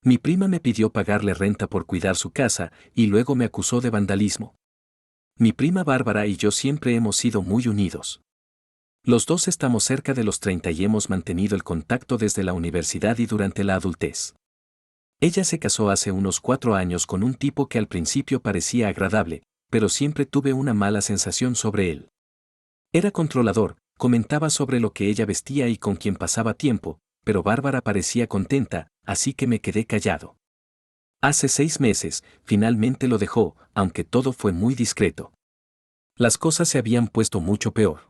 Mi prima me pidió pagarle renta por cuidar su casa y luego me acusó de vandalismo. Mi prima Bárbara y yo siempre hemos sido muy unidos. Los dos estamos cerca de los 30 y hemos mantenido el contacto desde la universidad y durante la adultez. Ella se casó hace unos 4 años con un tipo que al principio parecía agradable, pero siempre tuve una mala sensación sobre él. Era controlador, comentaba sobre lo que ella vestía y con quién pasaba tiempo, pero Bárbara parecía contenta, así que me quedé callado. Hace 6 meses, finalmente lo dejó, aunque todo fue muy discreto. Las cosas se habían puesto mucho peor.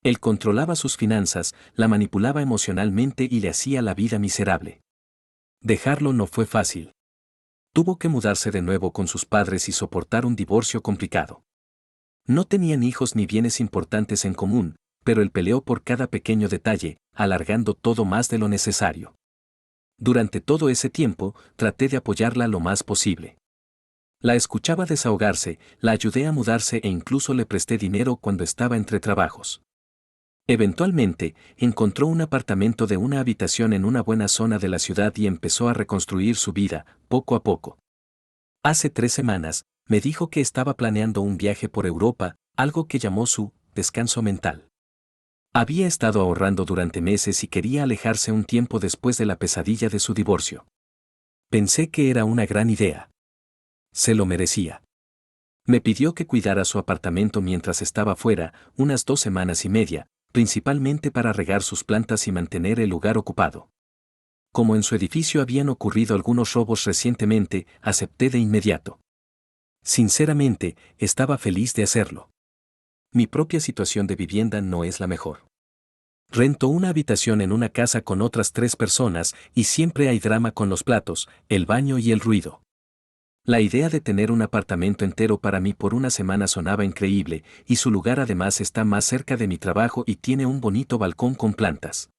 Él controlaba sus finanzas, la manipulaba emocionalmente y le hacía la vida miserable. Dejarlo no fue fácil. Tuvo que mudarse de nuevo con sus padres y soportar un divorcio complicado. No tenían hijos ni bienes importantes en común, pero él peleó por cada pequeño detalle, alargando todo más de lo necesario. Durante todo ese tiempo, traté de apoyarla lo más posible. La escuchaba desahogarse, la ayudé a mudarse e incluso le presté dinero cuando estaba entre trabajos. Eventualmente, encontró un apartamento de una habitación en una buena zona de la ciudad y empezó a reconstruir su vida, poco a poco. Hace 3 semanas, me dijo que estaba planeando un viaje por Europa, algo que llamó su descanso mental. Había estado ahorrando durante meses y quería alejarse un tiempo después de la pesadilla de su divorcio. Pensé que era una gran idea. Se lo merecía. Me pidió que cuidara su apartamento mientras estaba fuera, unas 2 semanas y media, principalmente para regar sus plantas y mantener el lugar ocupado. Como en su edificio habían ocurrido algunos robos recientemente, acepté de inmediato. Sinceramente, estaba feliz de hacerlo. Mi propia situación de vivienda no es la mejor. Rento una habitación en una casa con otras 3 personas y siempre hay drama con los platos, el baño y el ruido. La idea de tener un apartamento entero para mí por una semana sonaba increíble, y su lugar además está más cerca de mi trabajo y tiene un bonito balcón con plantas.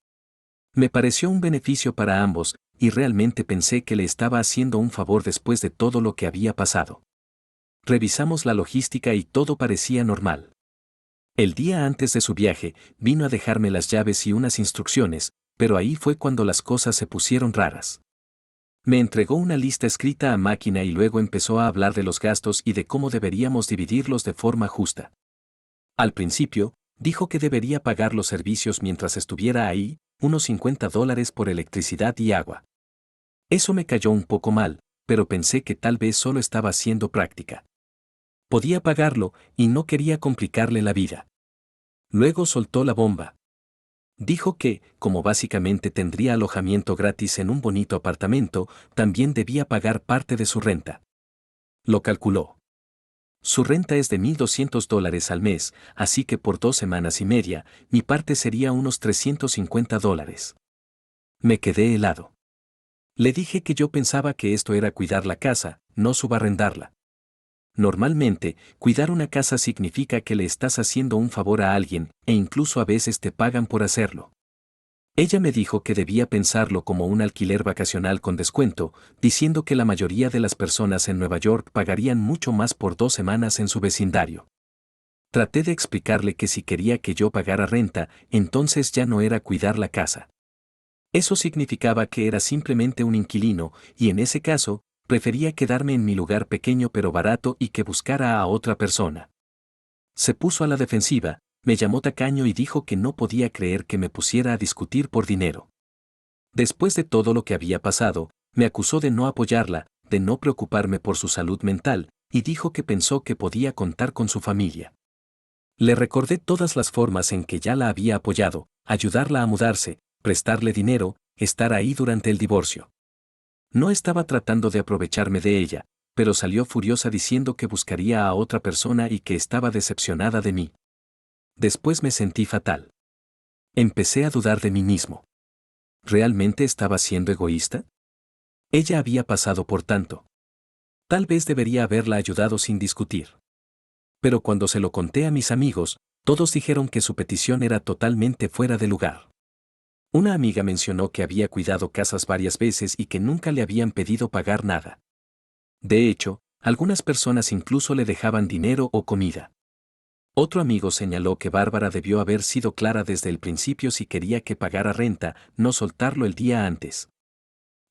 Me pareció un beneficio para ambos, y realmente pensé que le estaba haciendo un favor después de todo lo que había pasado. Revisamos la logística y todo parecía normal. El día antes de su viaje, vino a dejarme las llaves y unas instrucciones, pero ahí fue cuando las cosas se pusieron raras. Me entregó una lista escrita a máquina y luego empezó a hablar de los gastos y de cómo deberíamos dividirlos de forma justa. Al principio, dijo que debería pagar los servicios mientras estuviera ahí, unos $50 por electricidad y agua. Eso me cayó un poco mal, pero pensé que tal vez solo estaba siendo práctica. Podía pagarlo, y no quería complicarle la vida. Luego soltó la bomba. Dijo que, como básicamente tendría alojamiento gratis en un bonito apartamento, también debía pagar parte de su renta. Lo calculó. Su renta es de $1,200 al mes, así que por 2 semanas y media, mi parte sería unos $350. Me quedé helado. Le dije que yo pensaba que esto era cuidar la casa, no subarrendarla. Normalmente, cuidar una casa significa que le estás haciendo un favor a alguien, e incluso a veces te pagan por hacerlo. Ella me dijo que debía pensarlo como un alquiler vacacional con descuento, diciendo que la mayoría de las personas en Nueva York pagarían mucho más por 2 semanas en su vecindario. Traté de explicarle que si quería que yo pagara renta, entonces ya no era cuidar la casa. Eso significaba que era simplemente un inquilino, y en ese caso, prefería quedarme en mi lugar pequeño pero barato y que buscara a otra persona. Se puso a la defensiva, me llamó tacaño y dijo que no podía creer que me pusiera a discutir por dinero. Después de todo lo que había pasado, me acusó de no apoyarla, de no preocuparme por su salud mental, y dijo que pensó que podía contar con su familia. Le recordé todas las formas en que ya la había apoyado, ayudarla a mudarse, prestarle dinero, estar ahí durante el divorcio. No estaba tratando de aprovecharme de ella, pero salió furiosa diciendo que buscaría a otra persona y que estaba decepcionada de mí. Después me sentí fatal. Empecé a dudar de mí mismo. ¿Realmente estaba siendo egoísta? Ella había pasado por tanto. Tal vez debería haberla ayudado sin discutir. Pero cuando se lo conté a mis amigos, todos dijeron que su petición era totalmente fuera de lugar. Una amiga mencionó que había cuidado casas varias veces y que nunca le habían pedido pagar nada. De hecho, algunas personas incluso le dejaban dinero o comida. Otro amigo señaló que Bárbara debió haber sido clara desde el principio si quería que pagara renta, no soltarlo el día antes.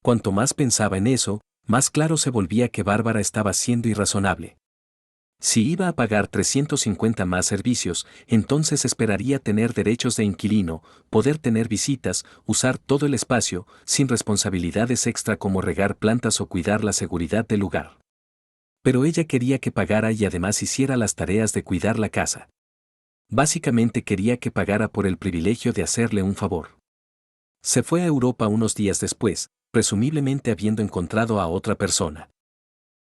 Cuanto más pensaba en eso, más claro se volvía que Bárbara estaba siendo irrazonable. Si iba a pagar 350 más servicios, entonces esperaría tener derechos de inquilino, poder tener visitas, usar todo el espacio, sin responsabilidades extra como regar plantas o cuidar la seguridad del lugar. Pero ella quería que pagara y además hiciera las tareas de cuidar la casa. Básicamente quería que pagara por el privilegio de hacerle un favor. Se fue a Europa unos días después, presumiblemente habiendo encontrado a otra persona.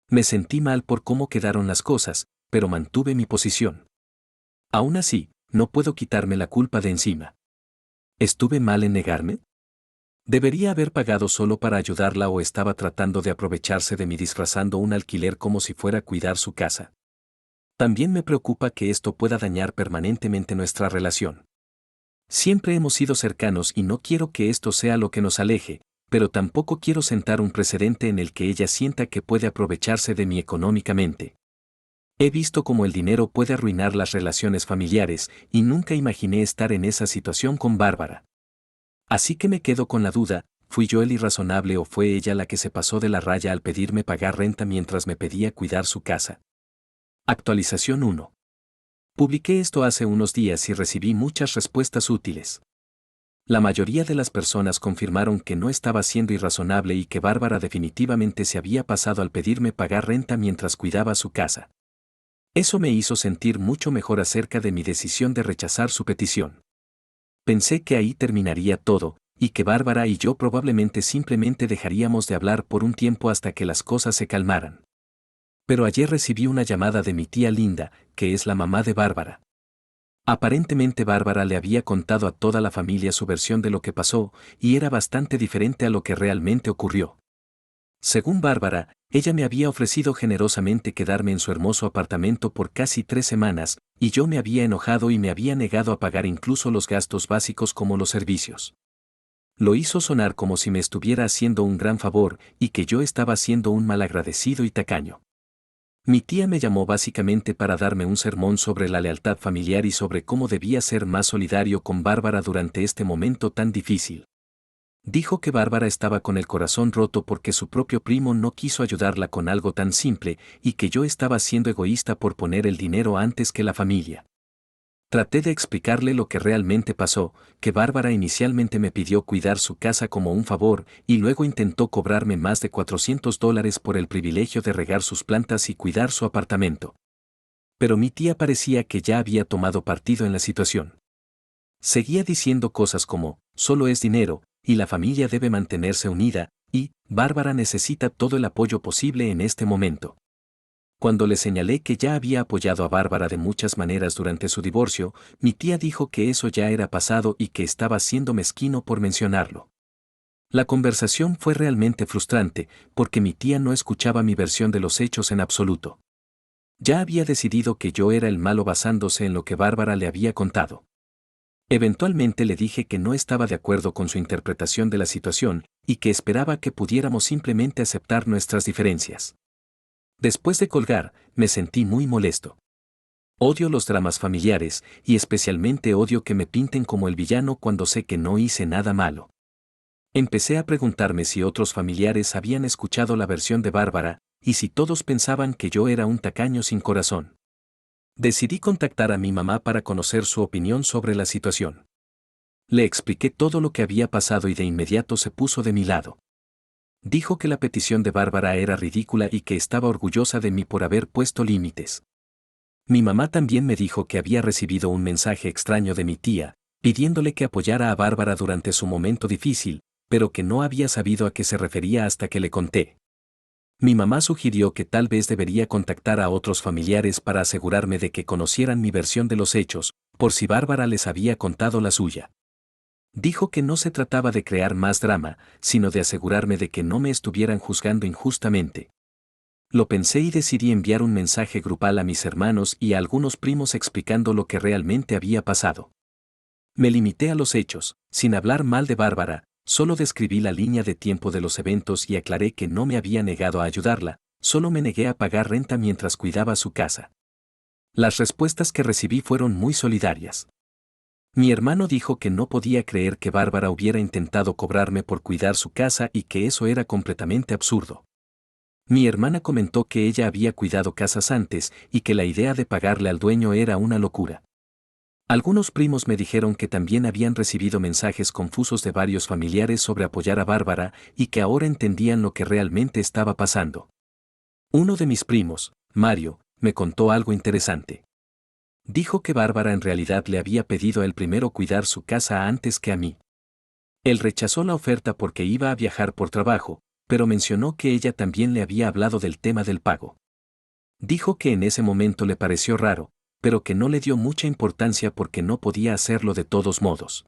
Me sentí mal por cómo quedaron las cosas, pero mantuve mi posición. Aún así, no puedo quitarme la culpa de encima. ¿Estuve mal en negarme? ¿Debería haber pagado solo para ayudarla o estaba tratando de aprovecharse de mí disfrazando un alquiler como si fuera a cuidar su casa? También me preocupa que esto pueda dañar permanentemente nuestra relación. Siempre hemos sido cercanos y no quiero que esto sea lo que nos aleje, pero tampoco quiero sentar un precedente en el que ella sienta que puede aprovecharse de mí económicamente. He visto cómo el dinero puede arruinar las relaciones familiares y nunca imaginé estar en esa situación con Bárbara. Así que me quedo con la duda, ¿fui yo el irrazonable o fue ella la que se pasó de la raya al pedirme pagar renta mientras me pedía cuidar su casa? Actualización 1. Publiqué esto hace unos días y recibí muchas respuestas útiles. La mayoría de las personas confirmaron que no estaba siendo irrazonable y que Bárbara definitivamente se había pasado al pedirme pagar renta mientras cuidaba su casa. Eso me hizo sentir mucho mejor acerca de mi decisión de rechazar su petición. Pensé que ahí terminaría todo, y que Bárbara y yo probablemente simplemente dejaríamos de hablar por un tiempo hasta que las cosas se calmaran. Pero ayer recibí una llamada de mi tía Linda, que es la mamá de Bárbara. Aparentemente Bárbara le había contado a toda la familia su versión de lo que pasó, y era bastante diferente a lo que realmente ocurrió. Según Bárbara, ella me había ofrecido generosamente quedarme en su hermoso apartamento por casi 3 semanas, y yo me había enojado y me había negado a pagar incluso los gastos básicos como los servicios. Lo hizo sonar como si me estuviera haciendo un gran favor y que yo estaba siendo un malagradecido y tacaño. Mi tía me llamó básicamente para darme un sermón sobre la lealtad familiar y sobre cómo debía ser más solidario con Bárbara durante este momento tan difícil. Dijo que Bárbara estaba con el corazón roto porque su propio primo no quiso ayudarla con algo tan simple y que yo estaba siendo egoísta por poner el dinero antes que la familia. Traté de explicarle lo que realmente pasó, que Bárbara inicialmente me pidió cuidar su casa como un favor y luego intentó cobrarme más de $400 por el privilegio de regar sus plantas y cuidar su apartamento. Pero mi tía parecía que ya había tomado partido en la situación. Seguía diciendo cosas como, solo es dinero, y la familia debe mantenerse unida, y, Bárbara necesita todo el apoyo posible en este momento. Cuando le señalé que ya había apoyado a Bárbara de muchas maneras durante su divorcio, mi tía dijo que eso ya era pasado y que estaba siendo mezquino por mencionarlo. La conversación fue realmente frustrante, porque mi tía no escuchaba mi versión de los hechos en absoluto. Ya había decidido que yo era el malo basándose en lo que Bárbara le había contado. Eventualmente le dije que no estaba de acuerdo con su interpretación de la situación y que esperaba que pudiéramos simplemente aceptar nuestras diferencias. Después de colgar, me sentí muy molesto. Odio los dramas familiares y especialmente odio que me pinten como el villano cuando sé que no hice nada malo. Empecé a preguntarme si otros familiares habían escuchado la versión de Bárbara y si todos pensaban que yo era un tacaño sin corazón. Decidí contactar a mi mamá para conocer su opinión sobre la situación. Le expliqué todo lo que había pasado y de inmediato se puso de mi lado. Dijo que la petición de Bárbara era ridícula y que estaba orgullosa de mí por haber puesto límites. Mi mamá también me dijo que había recibido un mensaje extraño de mi tía, pidiéndole que apoyara a Bárbara durante su momento difícil, pero que no había sabido a qué se refería hasta que le conté. Mi mamá sugirió que tal vez debería contactar a otros familiares para asegurarme de que conocieran mi versión de los hechos, por si Bárbara les había contado la suya. Dijo que no se trataba de crear más drama, sino de asegurarme de que no me estuvieran juzgando injustamente. Lo pensé y decidí enviar un mensaje grupal a mis hermanos y a algunos primos explicando lo que realmente había pasado. Me limité a los hechos, sin hablar mal de Bárbara, solo describí la línea de tiempo de los eventos y aclaré que no me había negado a ayudarla, solo me negué a pagar renta mientras cuidaba su casa. Las respuestas que recibí fueron muy solidarias. Mi hermano dijo que no podía creer que Bárbara hubiera intentado cobrarme por cuidar su casa y que eso era completamente absurdo. Mi hermana comentó que ella había cuidado casas antes y que la idea de pagarle al dueño era una locura. Algunos primos me dijeron que también habían recibido mensajes confusos de varios familiares sobre apoyar a Bárbara y que ahora entendían lo que realmente estaba pasando. Uno de mis primos, Mario, me contó algo interesante. Dijo que Bárbara en realidad le había pedido a él primero cuidar su casa antes que a mí. Él rechazó la oferta porque iba a viajar por trabajo, pero mencionó que ella también le había hablado del tema del pago. Dijo que en ese momento le pareció raro, pero que no le dio mucha importancia porque no podía hacerlo de todos modos.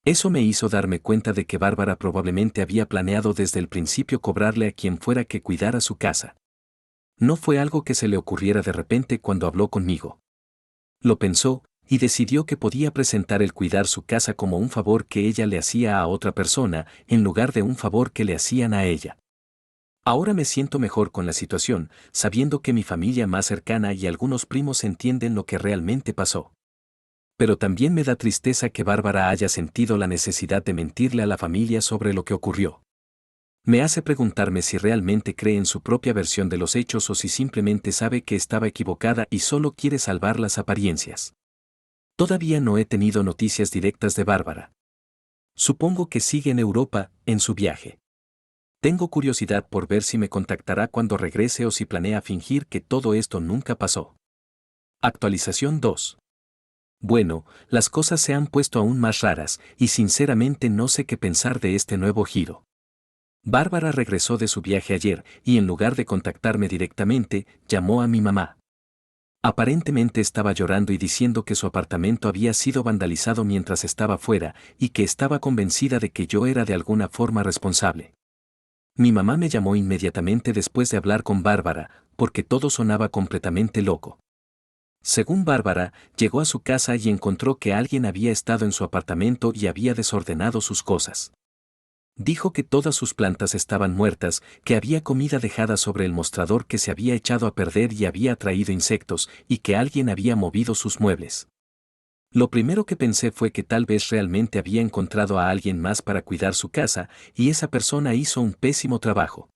Eso me hizo darme cuenta de que Bárbara probablemente había planeado desde el principio cobrarle a quien fuera que cuidara su casa. No fue algo que se le ocurriera de repente cuando habló conmigo. Lo pensó, y decidió que podía presentar el cuidar su casa como un favor que ella le hacía a otra persona, en lugar de un favor que le hacían a ella. Ahora me siento mejor con la situación, sabiendo que mi familia más cercana y algunos primos entienden lo que realmente pasó. Pero también me da tristeza que Bárbara haya sentido la necesidad de mentirle a la familia sobre lo que ocurrió. Me hace preguntarme si realmente cree en su propia versión de los hechos o si simplemente sabe que estaba equivocada y solo quiere salvar las apariencias. Todavía no he tenido noticias directas de Bárbara. Supongo que sigue en Europa, en su viaje. Tengo curiosidad por ver si me contactará cuando regrese o si planea fingir que todo esto nunca pasó. Actualización 2. Bueno, las cosas se han puesto aún más raras, y sinceramente no sé qué pensar de este nuevo giro. Bárbara regresó de su viaje ayer, y en lugar de contactarme directamente, llamó a mi mamá. Aparentemente estaba llorando y diciendo que su apartamento había sido vandalizado mientras estaba fuera, y que estaba convencida de que yo era de alguna forma responsable. Mi mamá me llamó inmediatamente después de hablar con Bárbara, porque todo sonaba completamente loco. Según Bárbara, llegó a su casa y encontró que alguien había estado en su apartamento y había desordenado sus cosas. Dijo que todas sus plantas estaban muertas, que había comida dejada sobre el mostrador que se había echado a perder y había traído insectos, y que alguien había movido sus muebles. Lo primero que pensé fue que tal vez realmente había encontrado a alguien más para cuidar su casa, y esa persona hizo un pésimo trabajo.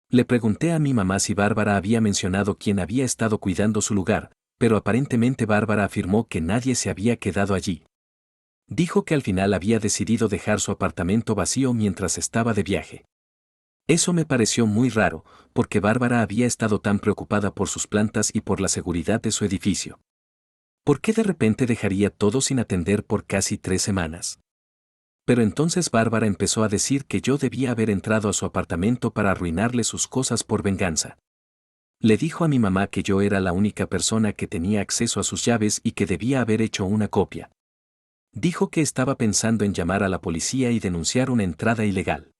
Le pregunté a mi mamá si Bárbara había mencionado quién había estado cuidando su lugar, pero aparentemente Bárbara afirmó que nadie se había quedado allí. Dijo que al final había decidido dejar su apartamento vacío mientras estaba de viaje. Eso me pareció muy raro, porque Bárbara había estado tan preocupada por sus plantas y por la seguridad de su edificio. ¿Por qué de repente dejaría todo sin atender por casi 3 semanas? Pero entonces Bárbara empezó a decir que yo debía haber entrado a su apartamento para arruinarle sus cosas por venganza. Le dijo a mi mamá que yo era la única persona que tenía acceso a sus llaves y que debía haber hecho una copia. Dijo que estaba pensando en llamar a la policía y denunciar una entrada ilegal.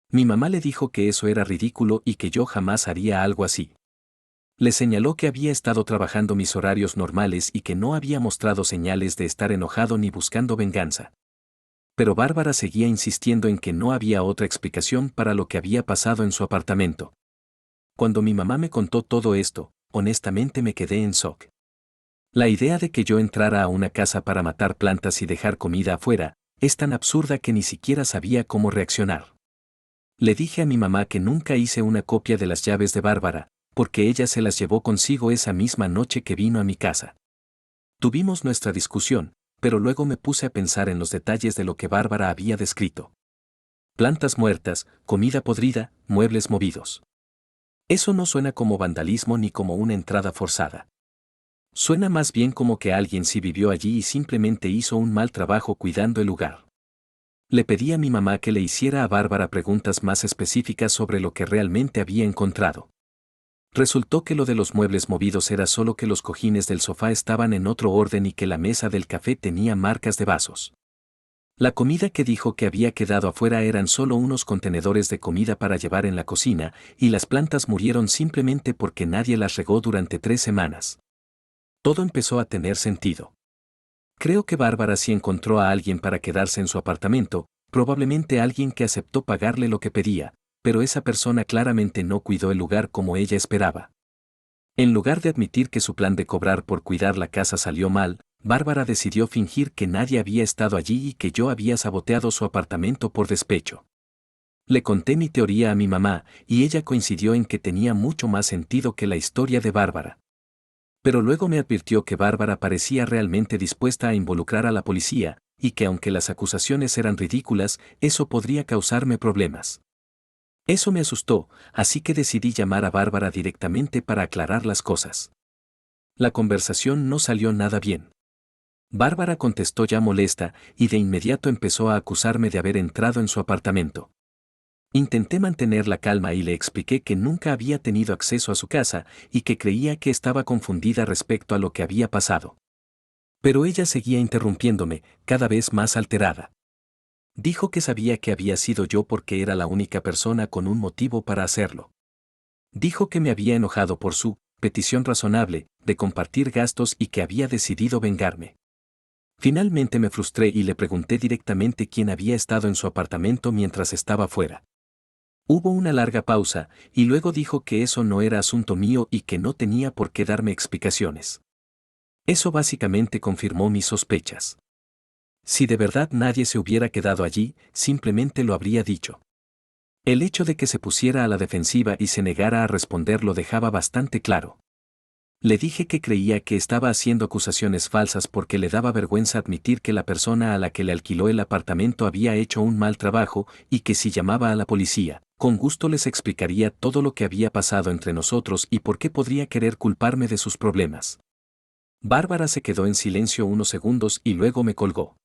Mi mamá le dijo que eso era ridículo y que yo jamás haría algo así. Le señaló que había estado trabajando mis horarios normales y que no había mostrado señales de estar enojado ni buscando venganza. Pero Bárbara seguía insistiendo en que no había otra explicación para lo que había pasado en su apartamento. Cuando mi mamá me contó todo esto, honestamente me quedé en shock. La idea de que yo entrara a una casa para matar plantas y dejar comida afuera, es tan absurda que ni siquiera sabía cómo reaccionar. Le dije a mi mamá que nunca hice una copia de las llaves de Bárbara, porque ella se las llevó consigo esa misma noche que vino a mi casa. Tuvimos nuestra discusión, pero luego me puse a pensar en los detalles de lo que Bárbara había descrito. Plantas muertas, comida podrida, muebles movidos. Eso no suena como vandalismo ni como una entrada forzada. Suena más bien como que alguien sí vivió allí y simplemente hizo un mal trabajo cuidando el lugar. Le pedí a mi mamá que le hiciera a Bárbara preguntas más específicas sobre lo que realmente había encontrado. Resultó que lo de los muebles movidos era solo que los cojines del sofá estaban en otro orden y que la mesa del café tenía marcas de vasos. La comida que dijo que había quedado afuera eran solo unos contenedores de comida para llevar en la cocina, y las plantas murieron simplemente porque nadie las regó durante 3 semanas. Todo empezó a tener sentido. Creo que Bárbara sí encontró a alguien para quedarse en su apartamento, probablemente alguien que aceptó pagarle lo que pedía, pero esa persona claramente no cuidó el lugar como ella esperaba. En lugar de admitir que su plan de cobrar por cuidar la casa salió mal, Bárbara decidió fingir que nadie había estado allí y que yo había saboteado su apartamento por despecho. Le conté mi teoría a mi mamá, y ella coincidió en que tenía mucho más sentido que la historia de Bárbara. Pero luego me advirtió que Bárbara parecía realmente dispuesta a involucrar a la policía, y que aunque las acusaciones eran ridículas, eso podría causarme problemas. Eso me asustó, así que decidí llamar a Bárbara directamente para aclarar las cosas. La conversación no salió nada bien. Bárbara contestó ya molesta, y de inmediato empezó a acusarme de haber entrado en su apartamento. Intenté mantener la calma y le expliqué que nunca había tenido acceso a su casa y que creía que estaba confundida respecto a lo que había pasado. Pero ella seguía interrumpiéndome, cada vez más alterada. Dijo que sabía que había sido yo porque era la única persona con un motivo para hacerlo. Dijo que me había enojado por su petición razonable de compartir gastos y que había decidido vengarme. Finalmente me frustré y le pregunté directamente quién había estado en su apartamento mientras estaba fuera. Hubo una larga pausa, y luego dijo que eso no era asunto mío y que no tenía por qué darme explicaciones. Eso básicamente confirmó mis sospechas. Si de verdad nadie se hubiera quedado allí, simplemente lo habría dicho. El hecho de que se pusiera a la defensiva y se negara a responder lo dejaba bastante claro. Le dije que creía que estaba haciendo acusaciones falsas porque le daba vergüenza admitir que la persona a la que le alquiló el apartamento había hecho un mal trabajo y que si llamaba a la policía, con gusto les explicaría todo lo que había pasado entre nosotros y por qué podría querer culparme de sus problemas. Bárbara se quedó en silencio unos segundos y luego me colgó.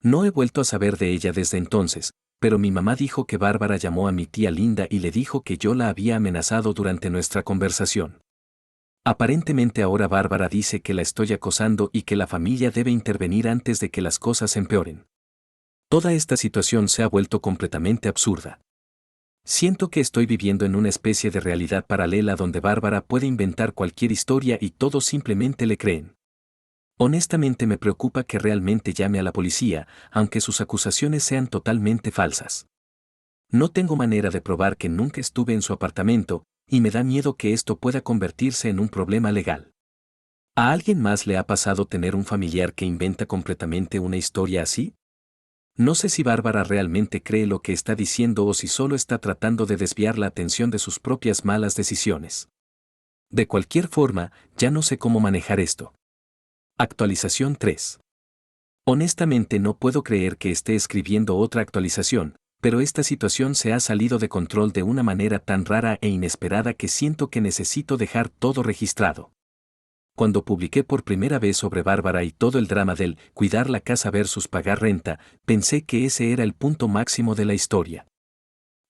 No he vuelto a saber de ella desde entonces, pero mi mamá dijo que Bárbara llamó a mi tía Linda y le dijo que yo la había amenazado durante nuestra conversación. Aparentemente ahora Bárbara dice que la estoy acosando y que la familia debe intervenir antes de que las cosas empeoren. Toda esta situación se ha vuelto completamente absurda. Siento que estoy viviendo en una especie de realidad paralela donde Bárbara puede inventar cualquier historia y todos simplemente le creen. Honestamente me preocupa que realmente llame a la policía, aunque sus acusaciones sean totalmente falsas. No tengo manera de probar que nunca estuve en su apartamento, y me da miedo que esto pueda convertirse en un problema legal. ¿A alguien más le ha pasado tener un familiar que inventa completamente una historia así? No sé si Bárbara realmente cree lo que está diciendo o si solo está tratando de desviar la atención de sus propias malas decisiones. De cualquier forma, ya no sé cómo manejar esto. Actualización 3. Honestamente no puedo creer que esté escribiendo otra actualización, pero esta situación se ha salido de control de una manera tan rara e inesperada que siento que necesito dejar todo registrado. Cuando publiqué por primera vez sobre Bárbara y todo el drama del cuidar la casa versus pagar renta, pensé que ese era el punto máximo de la historia.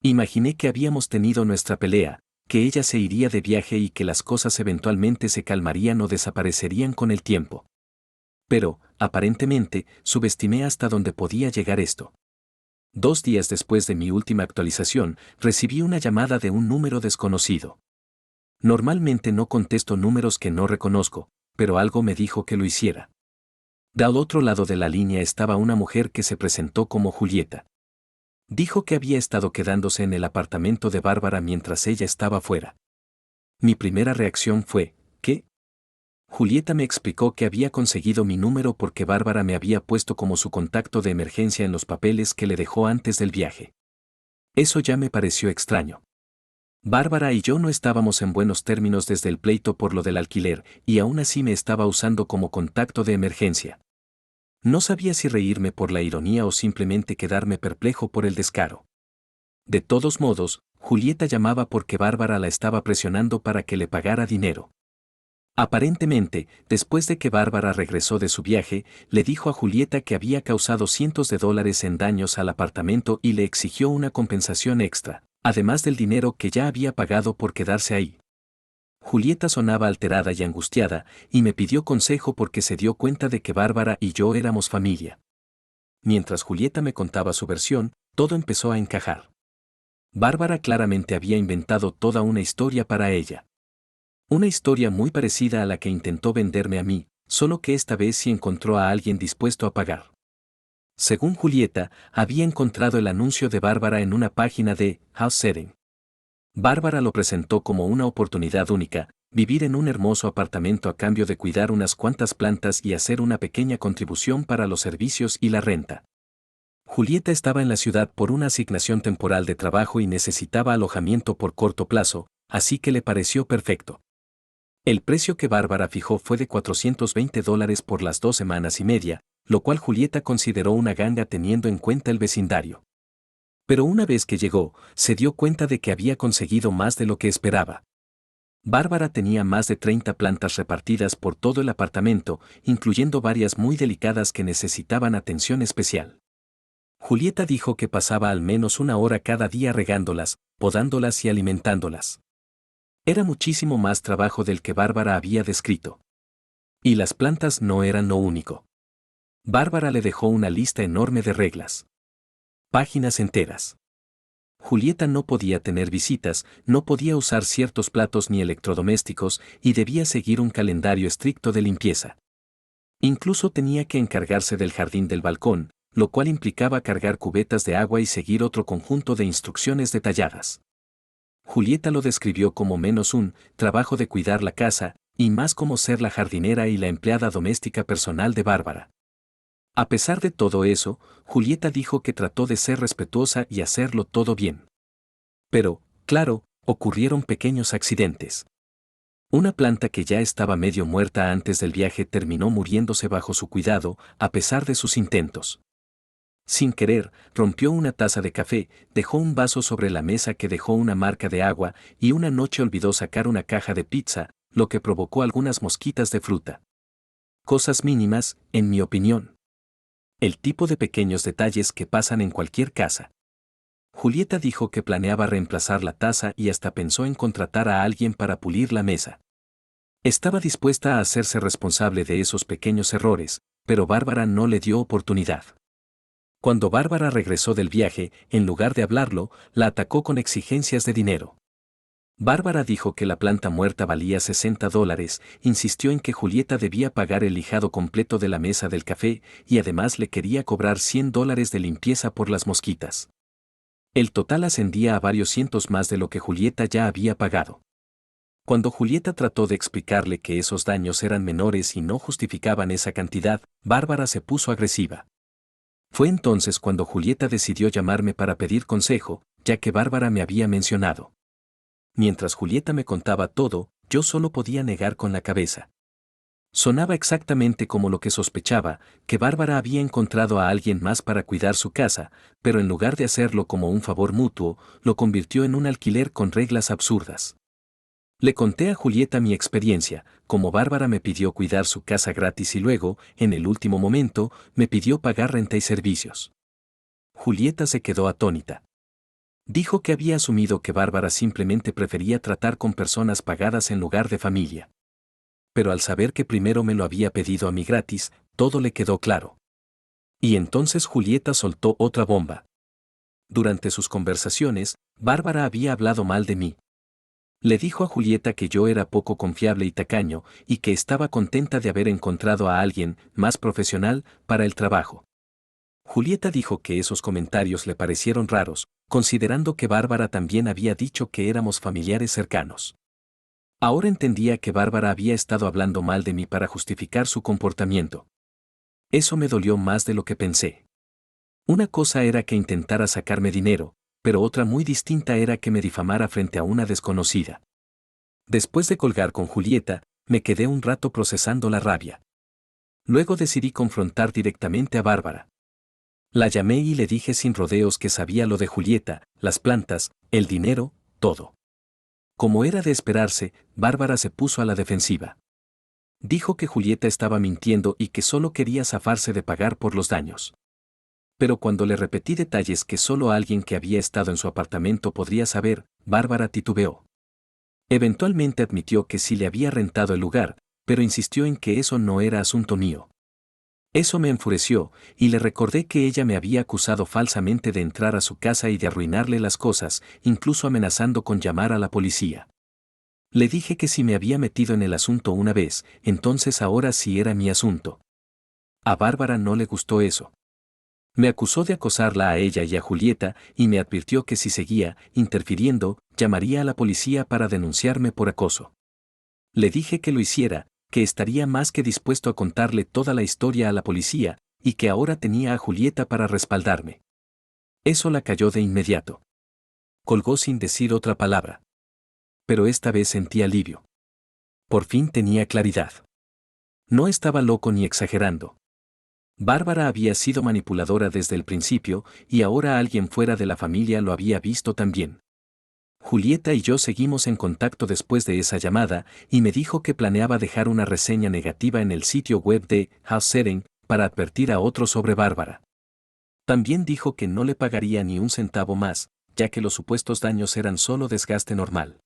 Imaginé que habíamos tenido nuestra pelea, que ella se iría de viaje y que las cosas eventualmente se calmarían o desaparecerían con el tiempo. Pero, aparentemente, subestimé hasta dónde podía llegar esto. 2 días después de mi última actualización, recibí una llamada de un número desconocido. Normalmente no contesto números que no reconozco, pero algo me dijo que lo hiciera. Del otro lado de la línea estaba una mujer que se presentó como Julieta. Dijo que había estado quedándose en el apartamento de Bárbara mientras ella estaba fuera. Mi primera reacción fue, ¿qué? Julieta me explicó que había conseguido mi número porque Bárbara me había puesto como su contacto de emergencia en los papeles que le dejó antes del viaje. Eso ya me pareció extraño. Bárbara y yo no estábamos en buenos términos desde el pleito por lo del alquiler, y aún así me estaba usando como contacto de emergencia. No sabía si reírme por la ironía o simplemente quedarme perplejo por el descaro. De todos modos, Julieta llamaba porque Bárbara la estaba presionando para que le pagara dinero. Aparentemente, después de que Bárbara regresó de su viaje, le dijo a Julieta que había causado cientos de dólares en daños al apartamento y le exigió una compensación extra, además del dinero que ya había pagado por quedarse ahí. Julieta sonaba alterada y angustiada, y me pidió consejo porque se dio cuenta de que Bárbara y yo éramos familia. Mientras Julieta me contaba su versión, todo empezó a encajar. Bárbara claramente había inventado toda una historia para ella. Una historia muy parecida a la que intentó venderme a mí, solo que esta vez sí encontró a alguien dispuesto a pagar. Según Julieta, había encontrado el anuncio de Bárbara en una página de house setting. Bárbara lo presentó como una oportunidad única, vivir en un hermoso apartamento a cambio de cuidar unas cuantas plantas y hacer una pequeña contribución para los servicios y la renta. Julieta estaba en la ciudad por una asignación temporal de trabajo y necesitaba alojamiento por corto plazo, así que le pareció perfecto. El precio que Bárbara fijó fue de $420 por las 2 semanas y media, lo cual Julieta consideró una ganga teniendo en cuenta el vecindario. Pero una vez que llegó, se dio cuenta de que había conseguido más de lo que esperaba. Bárbara tenía más de 30 plantas repartidas por todo el apartamento, incluyendo varias muy delicadas que necesitaban atención especial. Julieta dijo que pasaba al menos 1 hora cada día regándolas, podándolas y alimentándolas. Era muchísimo más trabajo del que Bárbara había descrito. Y las plantas no eran lo único. Bárbara le dejó una lista enorme de reglas. Páginas enteras. Julieta no podía tener visitas, no podía usar ciertos platos ni electrodomésticos y debía seguir un calendario estricto de limpieza. Incluso tenía que encargarse del jardín del balcón, lo cual implicaba cargar cubetas de agua y seguir otro conjunto de instrucciones detalladas. Julieta lo describió como menos un trabajo de cuidar la casa, y más como ser la jardinera y la empleada doméstica personal de Bárbara. A pesar de todo eso, Julieta dijo que trató de ser respetuosa y hacerlo todo bien. Pero, claro, ocurrieron pequeños accidentes. Una planta que ya estaba medio muerta antes del viaje terminó muriéndose bajo su cuidado, a pesar de sus intentos. Sin querer, rompió una taza de café, dejó un vaso sobre la mesa que dejó una marca de agua y una noche olvidó sacar una caja de pizza, lo que provocó algunas mosquitas de fruta. Cosas mínimas, en mi opinión. El tipo de pequeños detalles que pasan en cualquier casa. Julieta dijo que planeaba reemplazar la taza y hasta pensó en contratar a alguien para pulir la mesa. Estaba dispuesta a hacerse responsable de esos pequeños errores, pero Bárbara no le dio oportunidad. Cuando Bárbara regresó del viaje, en lugar de hablarlo, la atacó con exigencias de dinero. Bárbara dijo que la planta muerta valía $60, insistió en que Julieta debía pagar el lijado completo de la mesa del café y además le quería cobrar $100 de limpieza por las mosquitas. El total ascendía a varios cientos más de lo que Julieta ya había pagado. Cuando Julieta trató de explicarle que esos daños eran menores y no justificaban esa cantidad, Bárbara se puso agresiva. Fue entonces cuando Julieta decidió llamarme para pedir consejo, ya que Bárbara me había mencionado. Mientras Julieta me contaba todo, yo solo podía negar con la cabeza. Sonaba exactamente como lo que sospechaba, que Bárbara había encontrado a alguien más para cuidar su casa, pero en lugar de hacerlo como un favor mutuo, lo convirtió en un alquiler con reglas absurdas. Le conté a Julieta mi experiencia, como Bárbara me pidió cuidar su casa gratis y luego, en el último momento, me pidió pagar renta y servicios. Julieta se quedó atónita. Dijo que había asumido que Bárbara simplemente prefería tratar con personas pagadas en lugar de familia. Pero al saber que primero me lo había pedido a mí gratis, todo le quedó claro. Y entonces Julieta soltó otra bomba. Durante sus conversaciones, Bárbara había hablado mal de mí. Le dijo a Julieta que yo era poco confiable y tacaño, y que estaba contenta de haber encontrado a alguien más profesional para el trabajo. Julieta dijo que esos comentarios le parecieron raros, considerando que Bárbara también había dicho que éramos familiares cercanos. Ahora entendía que Bárbara había estado hablando mal de mí para justificar su comportamiento. Eso me dolió más de lo que pensé. Una cosa era que intentara sacarme dinero, pero otra muy distinta era que me difamara frente a una desconocida. Después de colgar con Julieta, me quedé un rato procesando la rabia. Luego decidí confrontar directamente a Bárbara. La llamé y le dije sin rodeos que sabía lo de Julieta, las plantas, el dinero, todo. Como era de esperarse, Bárbara se puso a la defensiva. Dijo que Julieta estaba mintiendo y que solo quería zafarse de pagar por los daños. Pero cuando le repetí detalles que solo alguien que había estado en su apartamento podría saber, Bárbara titubeó. Eventualmente admitió que sí le había rentado el lugar, pero insistió en que eso no era asunto mío. Eso me enfureció, y le recordé que ella me había acusado falsamente de entrar a su casa y de arruinarle las cosas, incluso amenazando con llamar a la policía. Le dije que si me había metido en el asunto una vez, entonces ahora sí era mi asunto. A Bárbara no le gustó eso. Me acusó de acosarla a ella y a Julieta y me advirtió que si seguía interfiriendo, llamaría a la policía para denunciarme por acoso. Le dije que lo hiciera, que estaría más que dispuesto a contarle toda la historia a la policía, y que ahora tenía a Julieta para respaldarme. Eso la cayó de inmediato. Colgó sin decir otra palabra. Pero esta vez sentí alivio. Por fin tenía claridad. No estaba loco ni exagerando. Bárbara había sido manipuladora desde el principio, y ahora alguien fuera de la familia lo había visto también. Julieta y yo seguimos en contacto después de esa llamada, y me dijo que planeaba dejar una reseña negativa en el sitio web de House Setting para advertir a otros sobre Bárbara. También dijo que no le pagaría ni un centavo más, ya que los supuestos daños eran solo desgaste normal.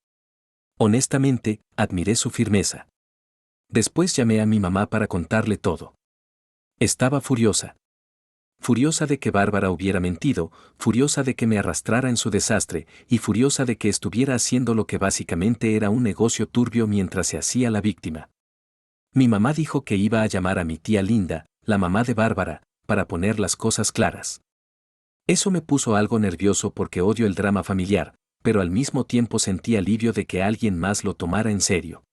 Honestamente, admiré su firmeza. Después llamé a mi mamá para contarle todo. Estaba furiosa. Furiosa de que Bárbara hubiera mentido, furiosa de que me arrastrara en su desastre, y furiosa de que estuviera haciendo lo que básicamente era un negocio turbio mientras se hacía la víctima. Mi mamá dijo que iba a llamar a mi tía Linda, la mamá de Bárbara, para poner las cosas claras. Eso me puso algo nervioso porque odio el drama familiar, pero al mismo tiempo sentí alivio de que alguien más lo tomara en serio.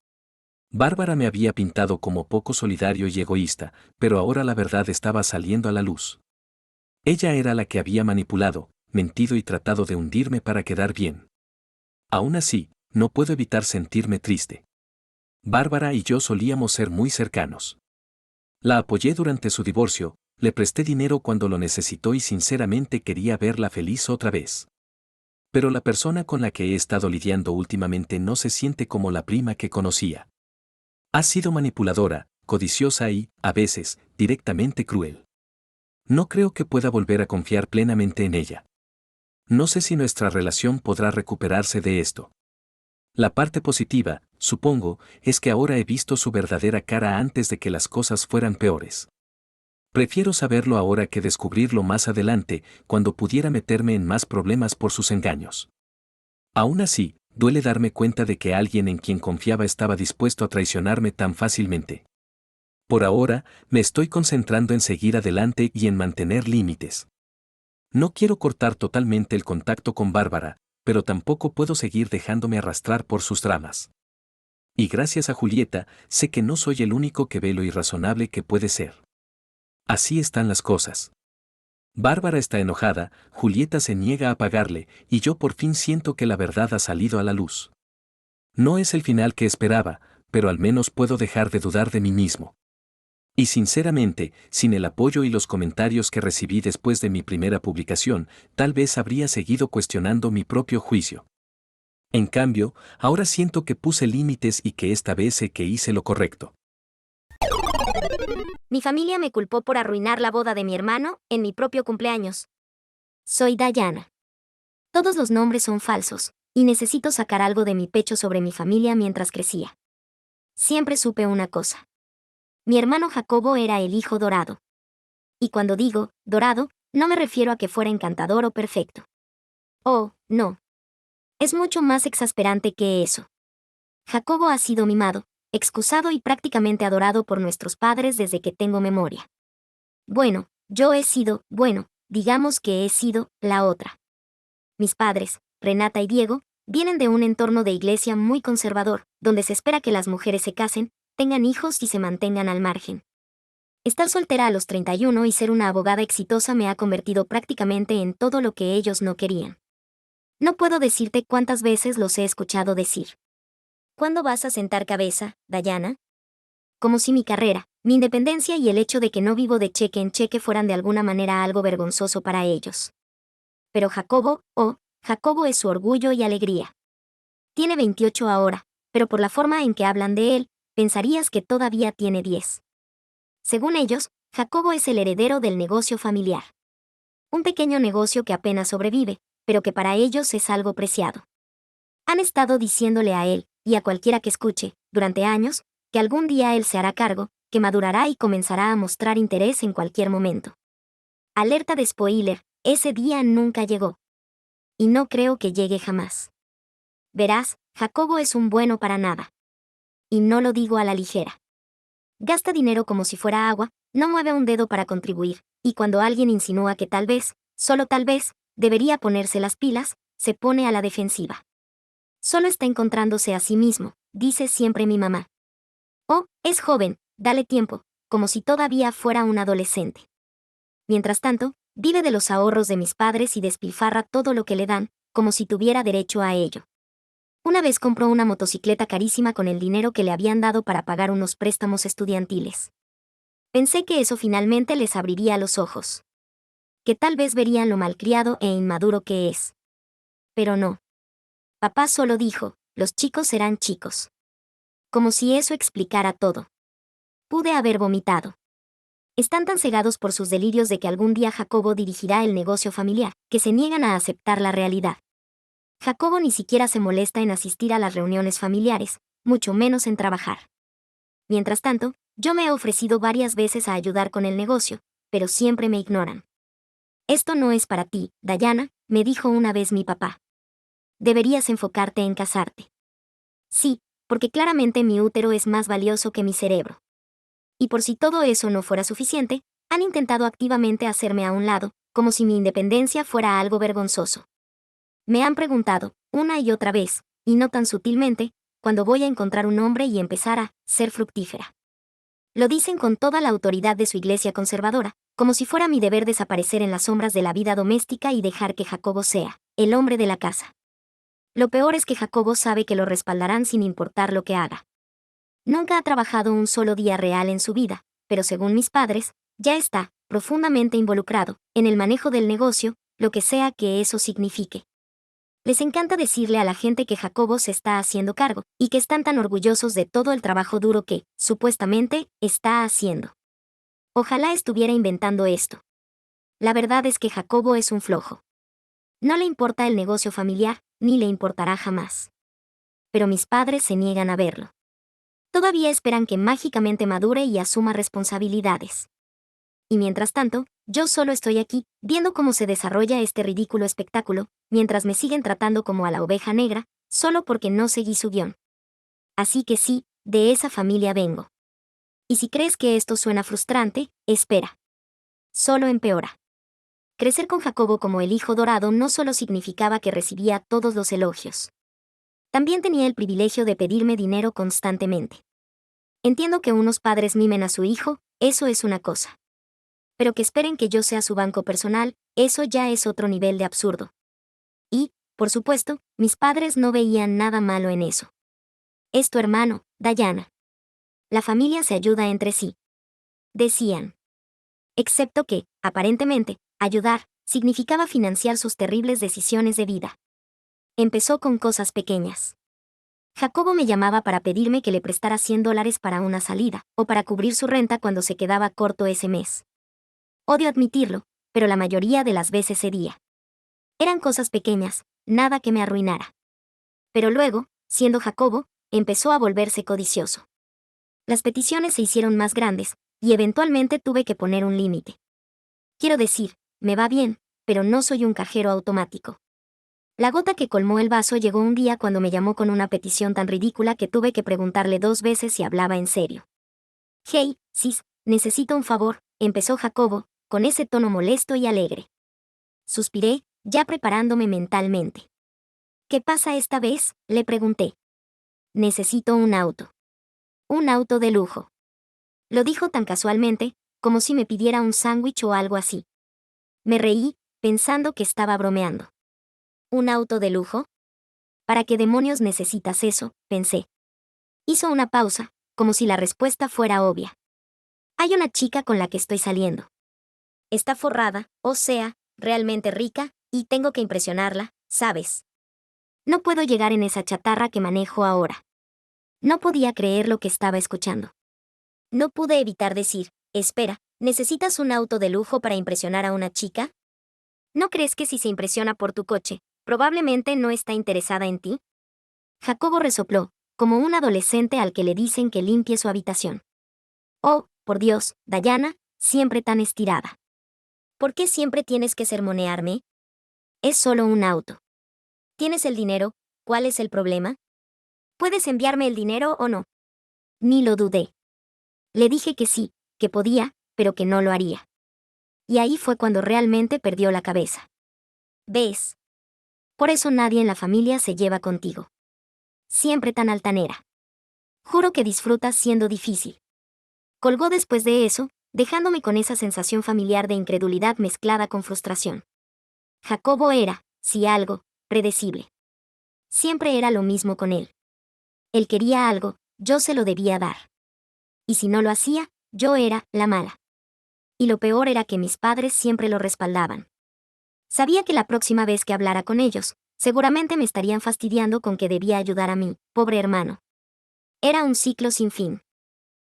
Bárbara me había pintado como poco solidario y egoísta, pero ahora la verdad estaba saliendo a la luz. Ella era la que había manipulado, mentido y tratado de hundirme para quedar bien. Aún así, no puedo evitar sentirme triste. Bárbara y yo solíamos ser muy cercanos. La apoyé durante su divorcio, le presté dinero cuando lo necesitó y sinceramente quería verla feliz otra vez. Pero la persona con la que he estado lidiando últimamente no se siente como la prima que conocía. Ha sido manipuladora, codiciosa y, a veces, directamente cruel. No creo que pueda volver a confiar plenamente en ella. No sé si nuestra relación podrá recuperarse de esto. La parte positiva, supongo, es que ahora he visto su verdadera cara antes de que las cosas fueran peores. Prefiero saberlo ahora que descubrirlo más adelante, cuando pudiera meterme en más problemas por sus engaños. Aún así, duele darme cuenta de que alguien en quien confiaba estaba dispuesto a traicionarme tan fácilmente. Por ahora, me estoy concentrando en seguir adelante y en mantener límites. No quiero cortar totalmente el contacto con Bárbara, pero tampoco puedo seguir dejándome arrastrar por sus dramas. Y gracias a Julieta, sé que no soy el único que ve lo irrazonable que puede ser. Así están las cosas. Bárbara está enojada, Julieta se niega a pagarle, y yo por fin siento que la verdad ha salido a la luz. No es el final que esperaba, pero al menos puedo dejar de dudar de mí mismo. Y sinceramente, sin el apoyo y los comentarios que recibí después de mi primera publicación, tal vez habría seguido cuestionando mi propio juicio. En cambio, ahora siento que puse límites y que esta vez sé que hice lo correcto. Mi familia me culpó por arruinar la boda de mi hermano en mi propio cumpleaños. Soy Dayana. Todos los nombres son falsos, y necesito sacar algo de mi pecho sobre mi familia mientras crecía. Siempre supe una cosa. Mi hermano Jacobo era el hijo dorado. Y cuando digo dorado, no me refiero a que fuera encantador o perfecto. Oh, no. Es mucho más exasperante que eso. Jacobo ha sido mimado, excusado y prácticamente adorado por nuestros padres desde que tengo memoria. Bueno, digamos que he sido la otra. Mis padres, Renata y Diego, vienen de un entorno de iglesia muy conservador, donde se espera que las mujeres se casen, tengan hijos y se mantengan al margen. Estar soltera a los 31 y ser una abogada exitosa me ha convertido prácticamente en todo lo que ellos no querían. No puedo decirte cuántas veces los he escuchado decir. ¿Cuándo vas a sentar cabeza, Dayana? Como si mi carrera, mi independencia y el hecho de que no vivo de cheque en cheque fueran de alguna manera algo vergonzoso para ellos. Pero Jacobo es su orgullo y alegría. Tiene 28 ahora, pero por la forma en que hablan de él, pensarías que todavía tiene 10. Según ellos, Jacobo es el heredero del negocio familiar. Un pequeño negocio que apenas sobrevive, pero que para ellos es algo preciado. Han estado diciéndole a él, y a cualquiera que escuche, durante años, que algún día él se hará cargo, que madurará y comenzará a mostrar interés en cualquier momento. Alerta de spoiler, ese día nunca llegó. Y no creo que llegue jamás. Verás, Jacobo es un bueno para nada. Y no lo digo a la ligera. Gasta dinero como si fuera agua, no mueve un dedo para contribuir, y cuando alguien insinúa que tal vez, solo tal vez, debería ponerse las pilas, se pone a la defensiva. Solo está encontrándose a sí mismo, dice siempre mi mamá. Oh, es joven, dale tiempo, como si todavía fuera un adolescente. Mientras tanto, vive de los ahorros de mis padres y despilfarra todo lo que le dan, como si tuviera derecho a ello. Una vez compró una motocicleta carísima con el dinero que le habían dado para pagar unos préstamos estudiantiles. Pensé que eso finalmente les abriría los ojos. Que tal vez verían lo malcriado e inmaduro que es. Pero no. Papá solo dijo, los chicos serán chicos. Como si eso explicara todo. Pude haber vomitado. Están tan cegados por sus delirios de que algún día Jacobo dirigirá el negocio familiar, que se niegan a aceptar la realidad. Jacobo ni siquiera se molesta en asistir a las reuniones familiares, mucho menos en trabajar. Mientras tanto, yo me he ofrecido varias veces a ayudar con el negocio, pero siempre me ignoran. Esto no es para ti, Dayana, me dijo una vez mi papá. Deberías enfocarte en casarte. Sí, porque claramente mi útero es más valioso que mi cerebro. Y por si todo eso no fuera suficiente, han intentado activamente hacerme a un lado, como si mi independencia fuera algo vergonzoso. Me han preguntado, una y otra vez, y no tan sutilmente, cuando voy a encontrar un hombre y empezar a ser fructífera. Lo dicen con toda la autoridad de su iglesia conservadora, como si fuera mi deber desaparecer en las sombras de la vida doméstica y dejar que Jacobo sea el hombre de la casa. Lo peor es que Jacobo sabe que lo respaldarán sin importar lo que haga. Nunca ha trabajado un solo día real en su vida, pero según mis padres, ya está profundamente involucrado en el manejo del negocio, lo que sea que eso signifique. Les encanta decirle a la gente que Jacobo se está haciendo cargo, y que están tan orgullosos de todo el trabajo duro que, supuestamente, está haciendo. Ojalá estuviera inventando esto. La verdad es que Jacobo es un flojo. No le importa el negocio familiar, ni le importará jamás. Pero mis padres se niegan a verlo. Todavía esperan que mágicamente madure y asuma responsabilidades. Y mientras tanto, yo solo estoy aquí, viendo cómo se desarrolla este ridículo espectáculo, mientras me siguen tratando como a la oveja negra, solo porque no seguí su guión. Así que sí, de esa familia vengo. Y si crees que esto suena frustrante, espera. Solo empeora. Crecer con Jacobo como el hijo dorado no solo significaba que recibía todos los elogios. También tenía el privilegio de pedirme dinero constantemente. Entiendo que unos padres mimen a su hijo, eso es una cosa. Pero que esperen que yo sea su banco personal, eso ya es otro nivel de absurdo. Y, por supuesto, mis padres no veían nada malo en eso. Es tu hermano, Dayana. La familia se ayuda entre sí. Decían. Excepto que, aparentemente, ayudar significaba financiar sus terribles decisiones de vida. Empezó con cosas pequeñas. Jacobo me llamaba para pedirme que le prestara $100 para una salida, o para cubrir su renta cuando se quedaba corto ese mes. Odio admitirlo, pero la mayoría de las veces cedía. Eran cosas pequeñas, nada que me arruinara. Pero luego, siendo Jacobo, empezó a volverse codicioso. Las peticiones se hicieron más grandes, y eventualmente tuve que poner un límite. Quiero decir, me va bien, pero no soy un cajero automático. La gota que colmó el vaso llegó un día cuando me llamó con una petición tan ridícula que tuve que preguntarle 2 veces si hablaba en serio. Hey, sis, necesito un favor, empezó Jacobo, con ese tono molesto y alegre. Suspiré, ya preparándome mentalmente. ¿Qué pasa esta vez?, le pregunté. Necesito un auto. Un auto de lujo. Lo dijo tan casualmente, como si me pidiera un sándwich o algo así. Me reí, pensando que estaba bromeando. ¿Un auto de lujo? ¿Para qué demonios necesitas eso?, pensé. Hizo una pausa, como si la respuesta fuera obvia. Hay una chica con la que estoy saliendo. Está forrada, o sea, realmente rica, y tengo que impresionarla, ¿sabes? No puedo llegar en esa chatarra que manejo ahora. No podía creer lo que estaba escuchando. No pude evitar decir, espera, ¿necesitas un auto de lujo para impresionar a una chica? ¿No crees que si se impresiona por tu coche, probablemente no está interesada en ti? Jacobo resopló, como un adolescente al que le dicen que limpie su habitación. Oh, por Dios, Dayana, siempre tan estirada. ¿Por qué siempre tienes que sermonearme? Es solo un auto. ¿Tienes el dinero? ¿Cuál es el problema? ¿Puedes enviarme el dinero o no? Ni lo dudé. Le dije que sí, que podía, pero que no lo haría. Y ahí fue cuando realmente perdió la cabeza. ¿Ves? Por eso nadie en la familia se lleva contigo. Siempre tan altanera. Juro que disfrutas siendo difícil. Colgó después de eso, dejándome con esa sensación familiar de incredulidad mezclada con frustración. Jacobo era, si algo, predecible. Siempre era lo mismo con él. Él quería algo, yo se lo debía dar. Y si no lo hacía, yo era la mala. Y lo peor era que mis padres siempre lo respaldaban. Sabía que la próxima vez que hablara con ellos, seguramente me estarían fastidiando con que debía ayudar a mi pobre hermano. Era un ciclo sin fin.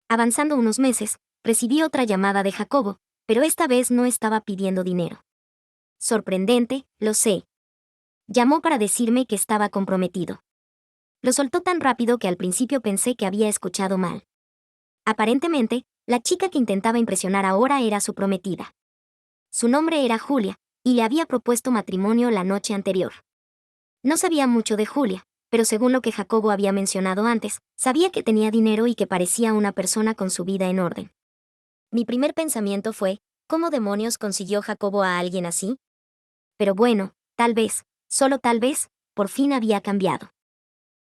Avanzando unos meses, recibí otra llamada de Jacobo, pero esta vez no estaba pidiendo dinero. Sorprendente, lo sé. Llamó para decirme que estaba comprometido. Lo soltó tan rápido que al principio pensé que había escuchado mal. Aparentemente, la chica que intentaba impresionar ahora era su prometida. Su nombre era Julia, y le había propuesto matrimonio la noche anterior. No sabía mucho de Julia, pero según lo que Jacobo había mencionado antes, sabía que tenía dinero y que parecía una persona con su vida en orden. Mi primer pensamiento fue, ¿cómo demonios consiguió Jacobo a alguien así? Pero bueno, tal vez, solo tal vez, por fin había cambiado.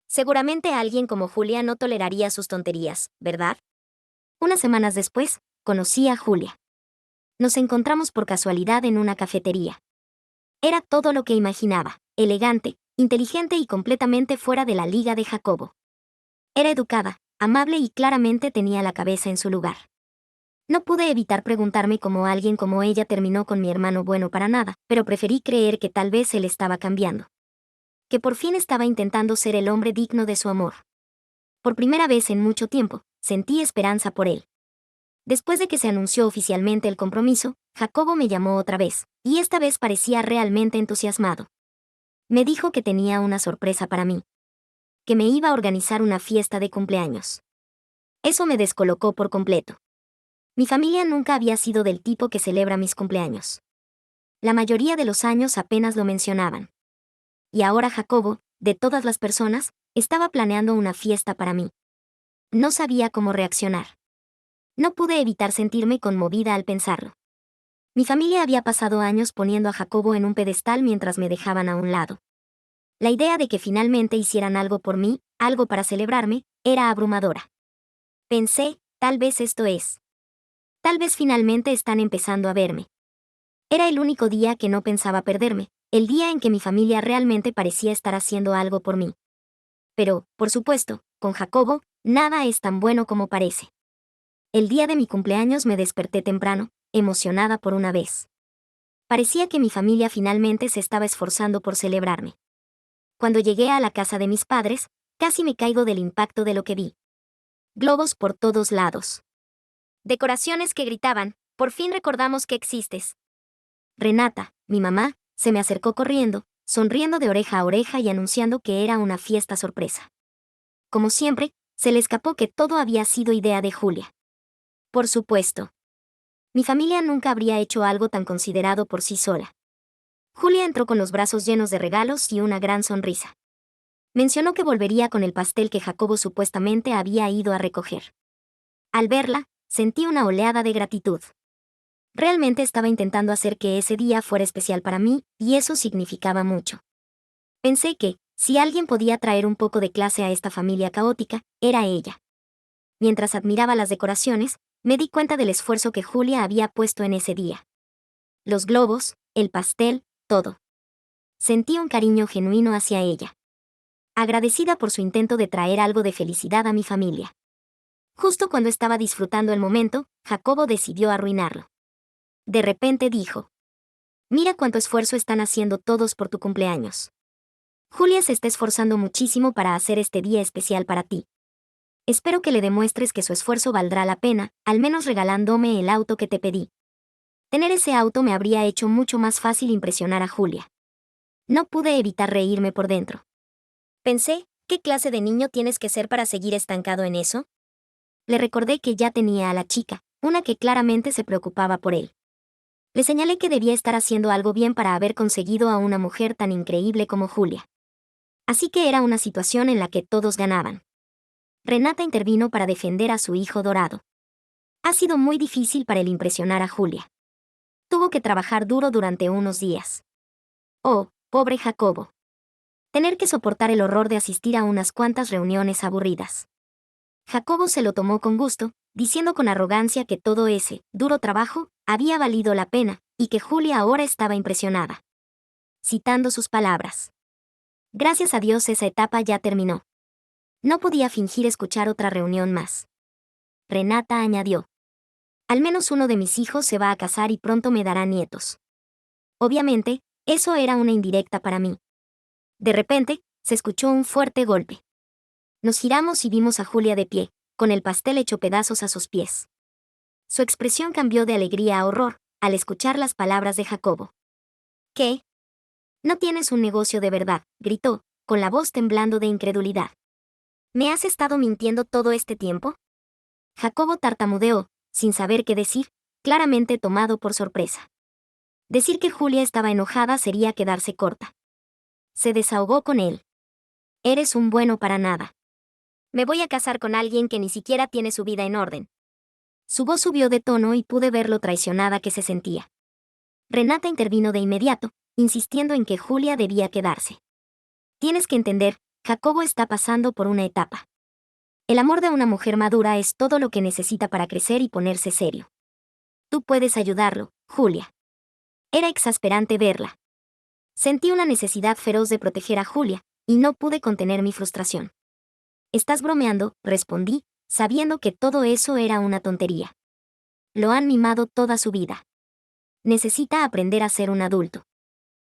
Seguramente alguien como Julia no toleraría sus tonterías, ¿verdad? Unas semanas después, conocí a Julia. Nos encontramos por casualidad en una cafetería. Era todo lo que imaginaba, elegante, inteligente y completamente fuera de la liga de Jacobo. Era educada, amable y claramente tenía la cabeza en su lugar. No pude evitar preguntarme cómo alguien como ella terminó con mi hermano bueno para nada, pero preferí creer que tal vez él estaba cambiando. Que por fin estaba intentando ser el hombre digno de su amor. Por primera vez en mucho tiempo, sentí esperanza por él. Después de que se anunció oficialmente el compromiso, Jacobo me llamó otra vez, y esta vez parecía realmente entusiasmado. Me dijo que tenía una sorpresa para mí. Que me iba a organizar una fiesta de cumpleaños. Eso me descolocó por completo. Mi familia nunca había sido del tipo que celebra mis cumpleaños. La mayoría de los años apenas lo mencionaban. Y ahora Jacobo, de todas las personas, estaba planeando una fiesta para mí. No sabía cómo reaccionar. No pude evitar sentirme conmovida al pensarlo. Mi familia había pasado años poniendo a Jacobo en un pedestal mientras me dejaban a un lado. La idea de que finalmente hicieran algo por mí, algo para celebrarme, era abrumadora. Pensé, tal vez esto es. Tal vez finalmente están empezando a verme. Era el único día que no pensaba perderme, el día en que mi familia realmente parecía estar haciendo algo por mí. Pero, por supuesto, con Jacobo, nada es tan bueno como parece. El día de mi cumpleaños me desperté temprano, emocionada por una vez. Parecía que mi familia finalmente se estaba esforzando por celebrarme. Cuando llegué a la casa de mis padres, casi me caigo del impacto de lo que vi. Globos por todos lados. Decoraciones que gritaban, por fin recordamos que existes. Renata, mi mamá, se me acercó corriendo, sonriendo de oreja a oreja y anunciando que era una fiesta sorpresa. Como siempre, se le escapó que todo había sido idea de Julia. Por supuesto. Mi familia nunca habría hecho algo tan considerado por sí sola. Julia entró con los brazos llenos de regalos y una gran sonrisa. Mencionó que volvería con el pastel que Jacobo supuestamente había ido a recoger. Al verla, sentí una oleada de gratitud. Realmente estaba intentando hacer que ese día fuera especial para mí, y eso significaba mucho. Pensé que, si alguien podía traer un poco de clase a esta familia caótica, era ella. Mientras admiraba las decoraciones, me di cuenta del esfuerzo que Julia había puesto en ese día. Los globos, el pastel, todo. Sentí un cariño genuino hacia ella. Agradecida por su intento de traer algo de felicidad a mi familia. Justo cuando estaba disfrutando el momento, Jacobo decidió arruinarlo. De repente dijo: «Mira cuánto esfuerzo están haciendo todos por tu cumpleaños. Julia se está esforzando muchísimo para hacer este día especial para ti. Espero que le demuestres que su esfuerzo valdrá la pena, al menos regalándome el auto que te pedí». Tener ese auto me habría hecho mucho más fácil impresionar a Julia. No pude evitar reírme por dentro. Pensé, ¿qué clase de niño tienes que ser para seguir estancado en eso? Le recordé que ya tenía a la chica, una que claramente se preocupaba por él. Le señalé que debía estar haciendo algo bien para haber conseguido a una mujer tan increíble como Julia. Así que era una situación en la que todos ganaban. Renata intervino para defender a su hijo dorado. Ha sido muy difícil para él impresionar a Julia. Tuvo que trabajar duro durante unos días. Oh, pobre Jacobo. Tener que soportar el horror de asistir a unas cuantas reuniones aburridas. Jacobo se lo tomó con gusto, diciendo con arrogancia que todo ese duro trabajo había valido la pena, y que Julia ahora estaba impresionada. Citando sus palabras. Gracias a Dios esa etapa ya terminó. No podía fingir escuchar otra reunión más. Renata añadió. Al menos uno de mis hijos se va a casar y pronto me dará nietos. Obviamente, eso era una indirecta para mí. De repente, se escuchó un fuerte golpe. Nos giramos y vimos a Julia de pie, con el pastel hecho pedazos a sus pies. Su expresión cambió de alegría a horror, al escuchar las palabras de Jacobo. ¿Qué? No tienes un negocio de verdad, gritó, con la voz temblando de incredulidad. ¿Me has estado mintiendo todo este tiempo? Jacobo tartamudeó, sin saber qué decir, claramente tomado por sorpresa. Decir que Julia estaba enojada sería quedarse corta. Se desahogó con él. Eres un bueno para nada. Me voy a casar con alguien que ni siquiera tiene su vida en orden. Su voz subió de tono y pude ver lo traicionada que se sentía. Renata intervino de inmediato, insistiendo en que Julia debía quedarse. Tienes que entender, Jacobo está pasando por una etapa. El amor de una mujer madura es todo lo que necesita para crecer y ponerse serio. Tú puedes ayudarlo, Julia. Era exasperante verla. Sentí una necesidad feroz de proteger a Julia, y no pude contener mi frustración. Estás bromeando, respondí, sabiendo que todo eso era una tontería. Lo han mimado toda su vida. Necesita aprender a ser un adulto.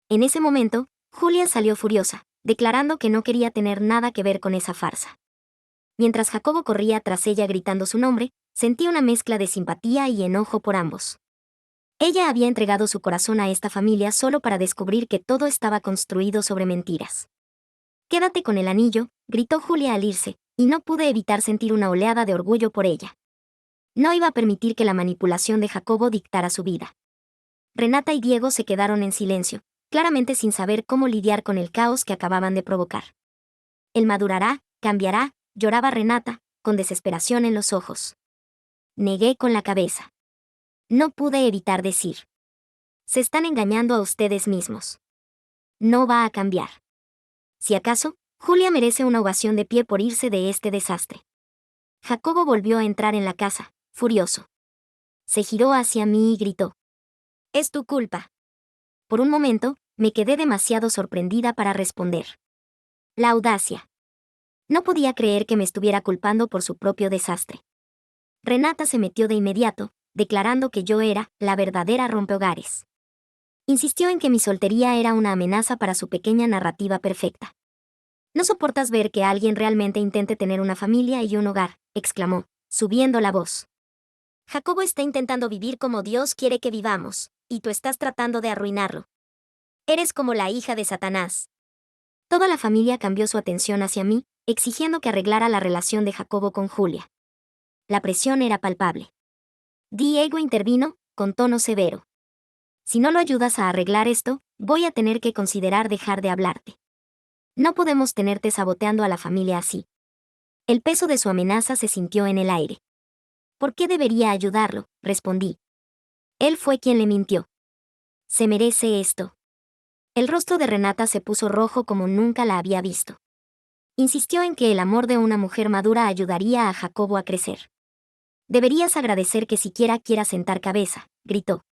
En ese momento, Julia salió furiosa, declarando que no quería tener nada que ver con esa farsa. Mientras Jacobo corría tras ella gritando su nombre, sentí una mezcla de simpatía y enojo por ambos. Ella había entregado su corazón a esta familia solo para descubrir que todo estaba construido sobre mentiras. Quédate con el anillo, gritó Julia al irse, y no pude evitar sentir una oleada de orgullo por ella. No iba a permitir que la manipulación de Jacobo dictara su vida. Renata y Diego se quedaron en silencio, claramente sin saber cómo lidiar con el caos que acababan de provocar. Él madurará, cambiará, lloraba Renata, con desesperación en los ojos. Negué con la cabeza. No pude evitar decir. Se están engañando a ustedes mismos. No va a cambiar. Si acaso, Julia merece una ovación de pie por irse de este desastre. Jacobo volvió a entrar en la casa, furioso. Se giró hacia mí y gritó. Es tu culpa. Por un momento, me quedé demasiado sorprendida para responder. La audacia. No podía creer que me estuviera culpando por su propio desastre. Renata se metió de inmediato, declarando que yo era la verdadera rompehogares. Insistió en que mi soltería era una amenaza para su pequeña narrativa perfecta. No soportas ver que alguien realmente intente tener una familia y un hogar, exclamó, subiendo la voz. Jacobo está intentando vivir como Dios quiere que vivamos, y tú estás tratando de arruinarlo. Eres como la hija de Satanás. Toda la familia cambió su atención hacia mí, exigiendo que arreglara la relación de Jacobo con Julia. La presión era palpable. Diego intervino, con tono severo. Si no lo ayudas a arreglar esto, voy a tener que considerar dejar de hablarte. No podemos tenerte saboteando a la familia así. El peso de su amenaza se sintió en el aire. ¿Por qué debería ayudarlo?, respondí. Él fue quien le mintió. Se merece esto. El rostro de Renata se puso rojo como nunca la había visto. Insistió en que el amor de una mujer madura ayudaría a Jacobo a crecer. Deberías agradecer que siquiera quiera sentar cabeza, gritó.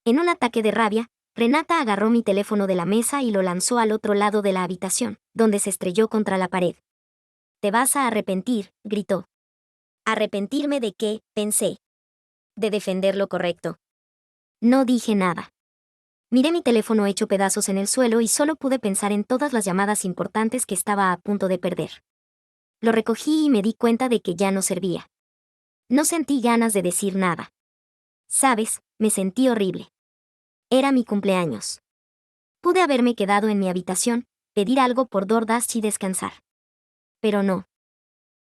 En un ataque de rabia, Renata agarró mi teléfono de la mesa y lo lanzó al otro lado de la habitación, donde se estrelló contra la pared. Te vas a arrepentir, gritó. ¿Arrepentirme de qué?, pensé. De defender lo correcto. No dije nada. Miré mi teléfono hecho pedazos en el suelo y solo pude pensar en todas las llamadas importantes que estaba a punto de perder. Lo recogí y me di cuenta de que ya no servía. No sentí ganas de decir nada. ¿Sabes? Me sentí horrible. Era mi cumpleaños. Pude haberme quedado en mi habitación, pedir algo por DoorDash y descansar. Pero no.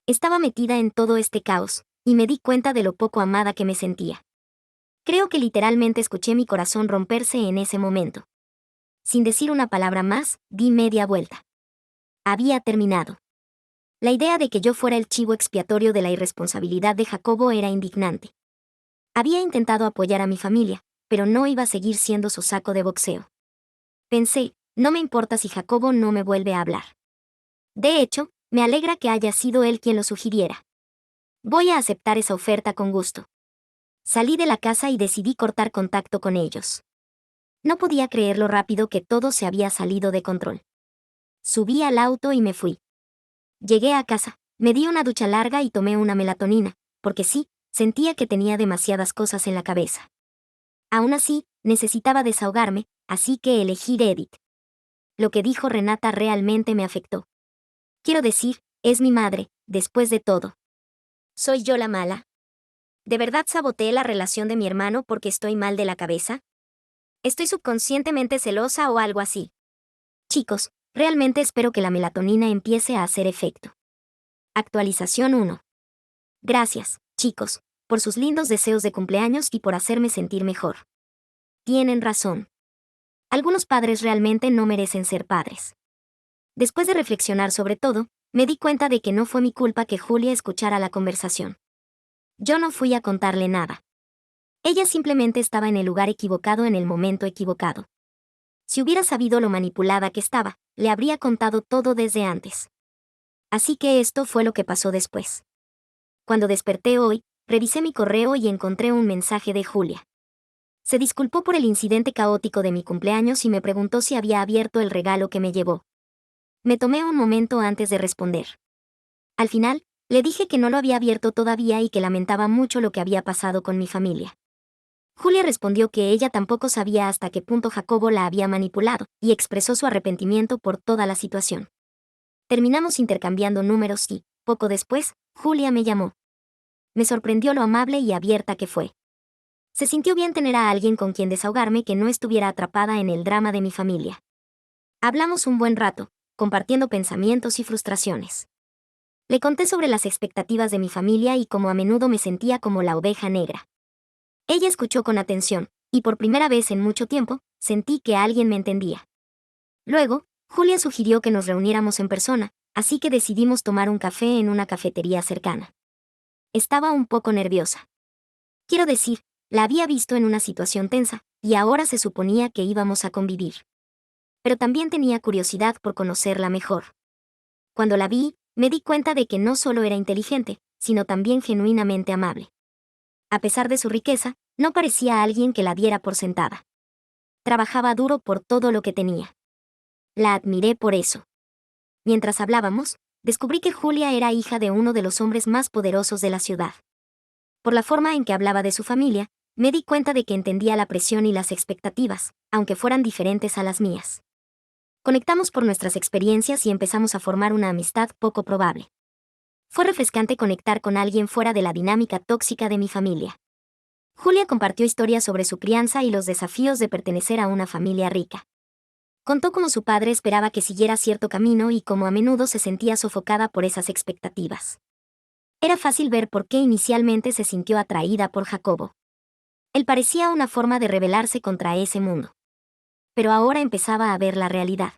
Estaba metida en todo este caos, y me di cuenta de lo poco amada que me sentía. Creo que literalmente escuché mi corazón romperse en ese momento. Sin decir una palabra más, di media vuelta. Había terminado. La idea de que yo fuera el chivo expiatorio de la irresponsabilidad de Jacobo era indignante. Había intentado apoyar a mi familia, pero no iba a seguir siendo su saco de boxeo. Pensé, no me importa si Jacobo no me vuelve a hablar. De hecho, me alegra que haya sido él quien lo sugiriera. Voy a aceptar esa oferta con gusto. Salí de la casa y decidí cortar contacto con ellos. No podía creer lo rápido que todo se había salido de control. Subí al auto y me fui. Llegué a casa, me di una ducha larga y tomé una melatonina, porque sí, sentía que tenía demasiadas cosas en la cabeza. Aún así, necesitaba desahogarme, así que elegí Reddit. Lo que dijo Renata realmente me afectó. Quiero decir, es mi madre, después de todo. ¿Soy yo la mala? ¿De verdad saboteé la relación de mi hermano porque estoy mal de la cabeza? ¿Estoy subconscientemente celosa o algo así? Chicos, realmente espero que la melatonina empiece a hacer efecto. Actualización 1. Gracias, chicos, por sus lindos deseos de cumpleaños y por hacerme sentir mejor. Tienen razón. Algunos padres realmente no merecen ser padres. Después de reflexionar sobre todo, me di cuenta de que no fue mi culpa que Julia escuchara la conversación. Yo no fui a contarle nada. Ella simplemente estaba en el lugar equivocado en el momento equivocado. Si hubiera sabido lo manipulada que estaba, le habría contado todo desde antes. Así que esto fue lo que pasó después. Cuando desperté hoy, revisé mi correo y encontré un mensaje de Julia. Se disculpó por el incidente caótico de mi cumpleaños y me preguntó si había abierto el regalo que me llevó. Me tomé un momento antes de responder. Al final, le dije que no lo había abierto todavía y que lamentaba mucho lo que había pasado con mi familia. Julia respondió que ella tampoco sabía hasta qué punto Jacobo la había manipulado, y expresó su arrepentimiento por toda la situación. Terminamos intercambiando números y, poco después, Julia me llamó. Me sorprendió lo amable y abierta que fue. Se sintió bien tener a alguien con quien desahogarme que no estuviera atrapada en el drama de mi familia. Hablamos un buen rato, compartiendo pensamientos y frustraciones. Le conté sobre las expectativas de mi familia y cómo a menudo me sentía como la oveja negra. Ella escuchó con atención, y por primera vez en mucho tiempo, sentí que alguien me entendía. Luego, Julia sugirió que nos reuniéramos en persona, así que decidimos tomar un café en una cafetería cercana. Estaba un poco nerviosa. Quiero decir, la había visto en una situación tensa, y ahora se suponía que íbamos a convivir. Pero también tenía curiosidad por conocerla mejor. Cuando la vi, me di cuenta de que no solo era inteligente, sino también genuinamente amable. A pesar de su riqueza, no parecía alguien que la diera por sentada. Trabajaba duro por todo lo que tenía. La admiré por eso. Mientras hablábamos, descubrí que Julia era hija de uno de los hombres más poderosos de la ciudad. Por la forma en que hablaba de su familia, me di cuenta de que entendía la presión y las expectativas, aunque fueran diferentes a las mías. Conectamos por nuestras experiencias y empezamos a formar una amistad poco probable. Fue refrescante conectar con alguien fuera de la dinámica tóxica de mi familia. Julia compartió historias sobre su crianza y los desafíos de pertenecer a una familia rica. Contó cómo su padre esperaba que siguiera cierto camino y cómo a menudo se sentía sofocada por esas expectativas. Era fácil ver por qué inicialmente se sintió atraída por Jacobo. Él parecía una forma de rebelarse contra ese mundo. Pero ahora empezaba a ver la realidad.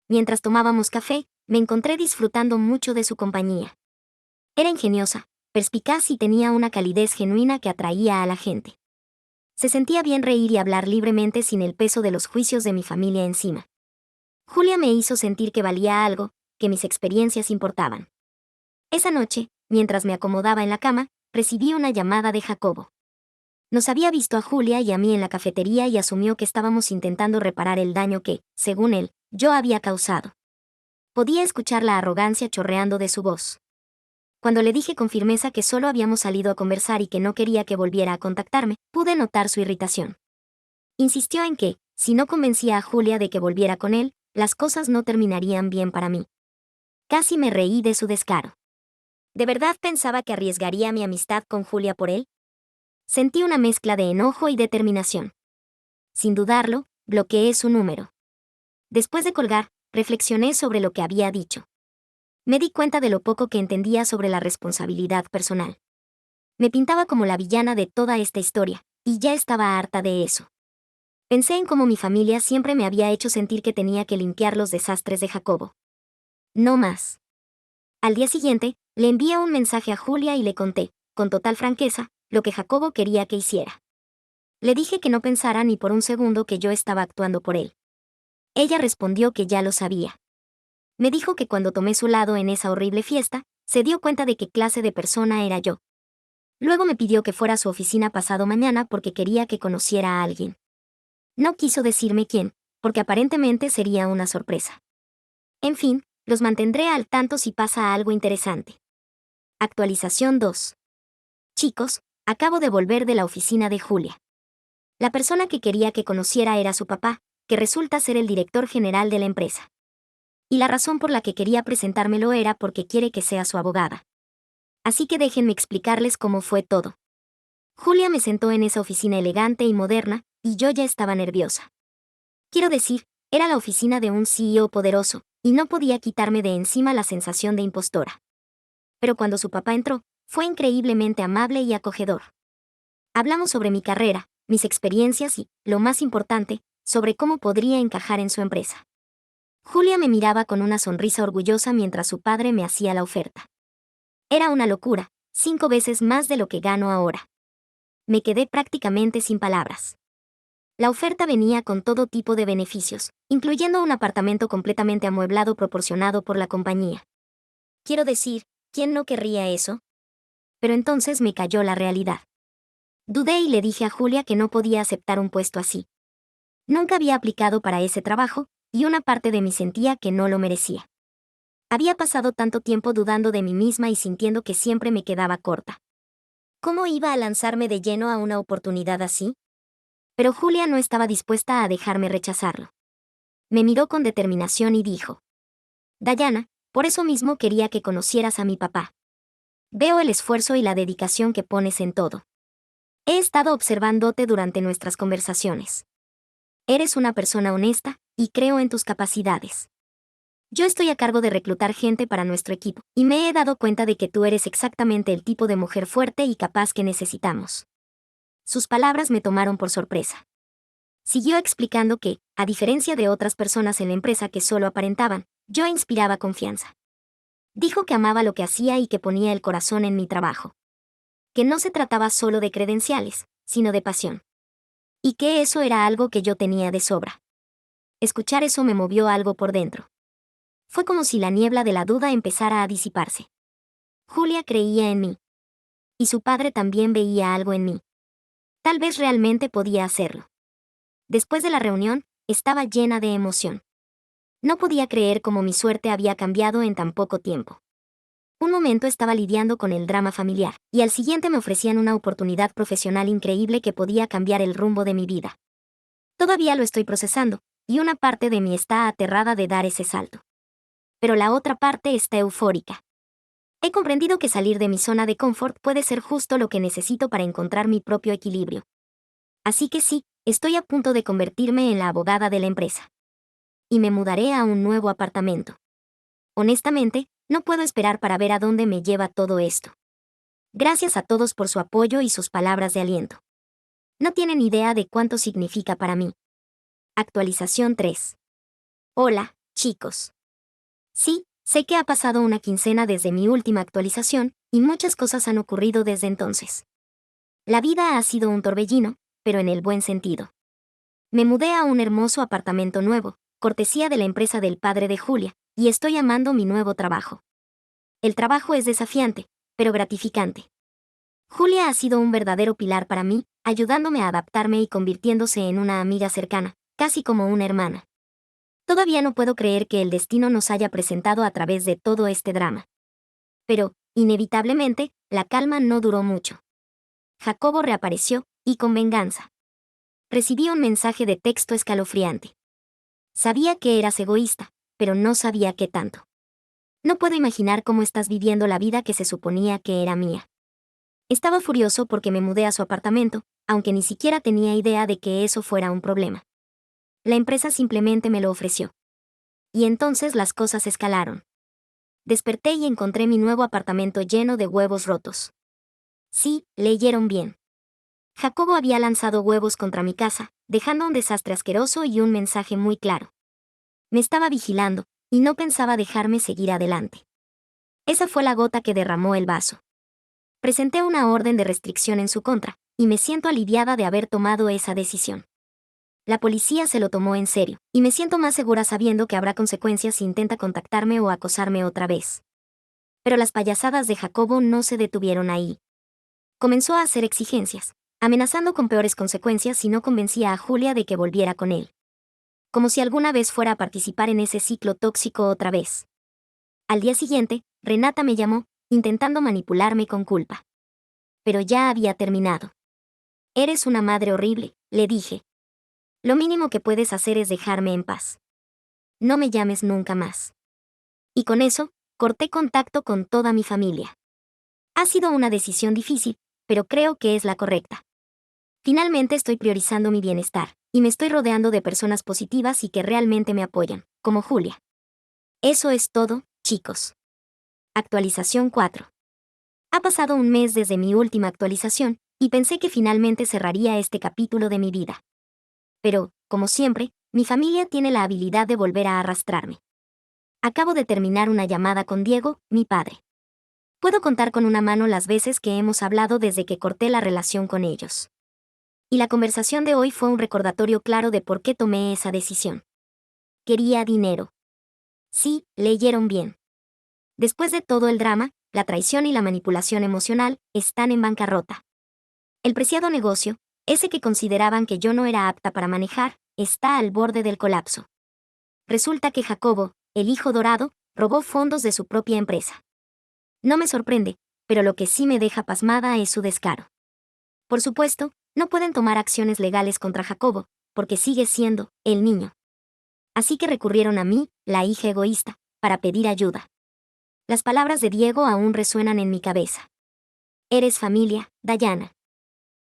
Mientras tomábamos café, me encontré disfrutando mucho de su compañía. Era ingeniosa, perspicaz y tenía una calidez genuina que atraía a la gente. Se sentía bien reír y hablar libremente sin el peso de los juicios de mi familia encima. Julia me hizo sentir que valía algo, que mis experiencias importaban. Esa noche, mientras me acomodaba en la cama, recibí una llamada de Jacobo. Nos había visto a Julia y a mí en la cafetería y asumió que estábamos intentando reparar el daño que, según él, yo había causado. Podía escuchar la arrogancia chorreando de su voz. Cuando le dije con firmeza que solo habíamos salido a conversar y que no quería que volviera a contactarme, pude notar su irritación. Insistió en que, si no convencía a Julia de que volviera con él, las cosas no terminarían bien para mí. Casi me reí de su descaro. ¿De verdad pensaba que arriesgaría mi amistad con Julia por él? Sentí una mezcla de enojo y determinación. Sin dudarlo, bloqueé su número. Después de colgar, reflexioné sobre lo que había dicho. Me di cuenta de lo poco que entendía sobre la responsabilidad personal. Me pintaba como la villana de toda esta historia, y ya estaba harta de eso. Pensé en cómo mi familia siempre me había hecho sentir que tenía que limpiar los desastres de Jacobo. No más. Al día siguiente, le envié un mensaje a Julia y le conté, con total franqueza, lo que Jacobo quería que hiciera. Le dije que no pensara ni por un segundo que yo estaba actuando por él. Ella respondió que ya lo sabía. Me dijo que cuando tomé su lado en esa horrible fiesta, se dio cuenta de qué clase de persona era yo. Luego me pidió que fuera a su oficina pasado mañana porque quería que conociera a alguien. No quiso decirme quién, porque aparentemente sería una sorpresa. En fin, los mantendré al tanto si pasa algo interesante. Actualización 2. Chicos, acabo de volver de la oficina de Julia. La persona que quería que conociera era su papá, que resulta ser el director general de la empresa. Y la razón por la que quería presentármelo era porque quiere que sea su abogada. Así que déjenme explicarles cómo fue todo. Julia me sentó en esa oficina elegante y moderna, y yo ya estaba nerviosa. Quiero decir, era la oficina de un CEO poderoso, y no podía quitarme de encima la sensación de impostora. Pero cuando su papá entró, fue increíblemente amable y acogedor. Hablamos sobre mi carrera, mis experiencias y, lo más importante, sobre cómo podría encajar en su empresa. Julia me miraba con una sonrisa orgullosa mientras su padre me hacía la oferta. Era una locura, 5 veces más de lo que gano ahora. Me quedé prácticamente sin palabras. La oferta venía con todo tipo de beneficios, incluyendo un apartamento completamente amueblado proporcionado por la compañía. Quiero decir, ¿quién no querría eso? Pero entonces me cayó la realidad. Dudé y le dije a Julia que no podía aceptar un puesto así. Nunca había aplicado para ese trabajo, y una parte de mí sentía que no lo merecía. Había pasado tanto tiempo dudando de mí misma y sintiendo que siempre me quedaba corta. ¿Cómo iba a lanzarme de lleno a una oportunidad así? Pero Julia no estaba dispuesta a dejarme rechazarlo. Me miró con determinación y dijo: Dayana, por eso mismo quería que conocieras a mi papá. Veo el esfuerzo y la dedicación que pones en todo. He estado observándote durante nuestras conversaciones. Eres una persona honesta, y creo en tus capacidades. Yo estoy a cargo de reclutar gente para nuestro equipo, y me he dado cuenta de que tú eres exactamente el tipo de mujer fuerte y capaz que necesitamos. Sus palabras me tomaron por sorpresa. Siguió explicando que, a diferencia de otras personas en la empresa que solo aparentaban, yo inspiraba confianza. Dijo que amaba lo que hacía y que ponía el corazón en mi trabajo. Que no se trataba solo de credenciales, sino de pasión. Y que eso era algo que yo tenía de sobra. Escuchar eso me movió algo por dentro. Fue como si la niebla de la duda empezara a disiparse. Julia creía en mí. Y su padre también veía algo en mí. Tal vez realmente podía hacerlo. Después de la reunión, estaba llena de emoción. No podía creer cómo mi suerte había cambiado en tan poco tiempo. Un momento estaba lidiando con el drama familiar, y al siguiente me ofrecían una oportunidad profesional increíble que podía cambiar el rumbo de mi vida. Todavía lo estoy procesando, y una parte de mí está aterrada de dar ese salto. Pero la otra parte está eufórica. He comprendido que salir de mi zona de confort puede ser justo lo que necesito para encontrar mi propio equilibrio. Así que sí, estoy a punto de convertirme en la abogada de la empresa. Y me mudaré a un nuevo apartamento. Honestamente, no puedo esperar para ver a dónde me lleva todo esto. Gracias a todos por su apoyo y sus palabras de aliento. No tienen idea de cuánto significa para mí. Actualización 3. Hola, chicos. Sí, sé que ha pasado una quincena desde mi última actualización, y muchas cosas han ocurrido desde entonces. La vida ha sido un torbellino, pero en el buen sentido. Me mudé a un hermoso apartamento nuevo, cortesía de la empresa del padre de Julia, y estoy amando mi nuevo trabajo. El trabajo es desafiante, pero gratificante. Julia ha sido un verdadero pilar para mí, ayudándome a adaptarme y convirtiéndose en una amiga cercana, casi como una hermana. Todavía no puedo creer que el destino nos haya presentado a través de todo este drama. Pero, inevitablemente, la calma no duró mucho. Jacobo reapareció, y con venganza. Recibí un mensaje de texto escalofriante. Sabía que eras egoísta, pero no sabía qué tanto. No puedo imaginar cómo estás viviendo la vida que se suponía que era mía. Estaba furioso porque me mudé a su apartamento, aunque ni siquiera tenía idea de que eso fuera un problema. La empresa simplemente me lo ofreció. Y entonces las cosas escalaron. Desperté y encontré mi nuevo apartamento lleno de huevos rotos. Sí, leyeron bien. Jacobo había lanzado huevos contra mi casa, dejando un desastre asqueroso y un mensaje muy claro. Me estaba vigilando, y no pensaba dejarme seguir adelante. Esa fue la gota que derramó el vaso. Presenté una orden de restricción en su contra, y me siento aliviada de haber tomado esa decisión. La policía se lo tomó en serio, y me siento más segura sabiendo que habrá consecuencias si intenta contactarme o acosarme otra vez. Pero las payasadas de Jacobo no se detuvieron ahí. Comenzó a hacer exigencias, amenazando con peores consecuencias si no convencía a Julia de que volviera con él. Como si alguna vez fuera a participar en ese ciclo tóxico otra vez. Al día siguiente, Renata me llamó, intentando manipularme con culpa. Pero ya había terminado. Eres una madre horrible, le dije. Lo mínimo que puedes hacer es dejarme en paz. No me llames nunca más. Y con eso, corté contacto con toda mi familia. Ha sido una decisión difícil, pero creo que es la correcta. Finalmente estoy priorizando mi bienestar, y me estoy rodeando de personas positivas y que realmente me apoyan, como Julia. Eso es todo, chicos. Actualización 4. Ha pasado un mes desde mi última actualización, y pensé que finalmente cerraría este capítulo de mi vida. Pero, como siempre, mi familia tiene la habilidad de volver a arrastrarme. Acabo de terminar una llamada con Diego, mi padre. Puedo contar con una mano las veces que hemos hablado desde que corté la relación con ellos. Y la conversación de hoy fue un recordatorio claro de por qué tomé esa decisión. Quería dinero. Sí, leyeron bien. Después de todo el drama, la traición y la manipulación emocional están en bancarrota. El preciado negocio, ese que consideraban que yo no era apta para manejar, está al borde del colapso. Resulta que Jacobo, el hijo dorado, robó fondos de su propia empresa. No me sorprende, pero lo que sí me deja pasmada es su descaro. Por supuesto, no pueden tomar acciones legales contra Jacobo, porque sigue siendo el niño. Así que recurrieron a mí, la hija egoísta, para pedir ayuda. Las palabras de Diego aún resuenan en mi cabeza. Eres familia, Dayana.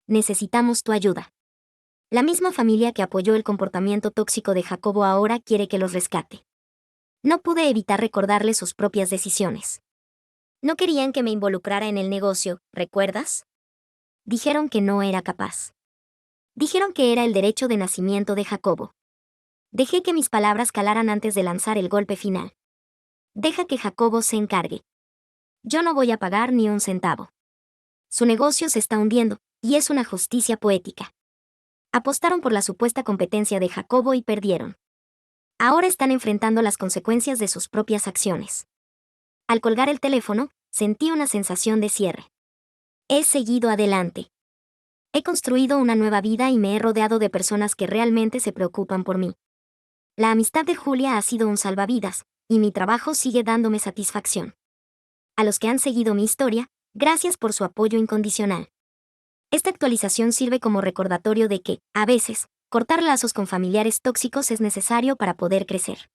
Necesitamos tu ayuda. La misma familia que apoyó el comportamiento tóxico de Jacobo ahora quiere que los rescate. No pude evitar recordarle sus propias decisiones. No querían que me involucrara en el negocio, ¿recuerdas? Dijeron que no era capaz. Dijeron que era el derecho de nacimiento de Jacobo. Dejé que mis palabras calaran antes de lanzar el golpe final. Deja que Jacobo se encargue. Yo no voy a pagar ni un centavo. Su negocio se está hundiendo, y es una justicia poética. Apostaron por la supuesta competencia de Jacobo y perdieron. Ahora están enfrentando las consecuencias de sus propias acciones. Al colgar el teléfono, sentí una sensación de cierre. He seguido adelante. He construido una nueva vida y me he rodeado de personas que realmente se preocupan por mí. La amistad de Julia ha sido un salvavidas, y mi trabajo sigue dándome satisfacción. A los que han seguido mi historia, gracias por su apoyo incondicional. Esta actualización sirve como recordatorio de que, a veces, cortar lazos con familiares tóxicos es necesario para poder crecer.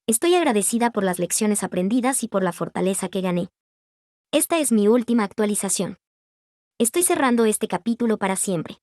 Estoy agradecida por las lecciones aprendidas y por la fortaleza que gané. Esta es mi última actualización. Estoy cerrando este capítulo para siempre.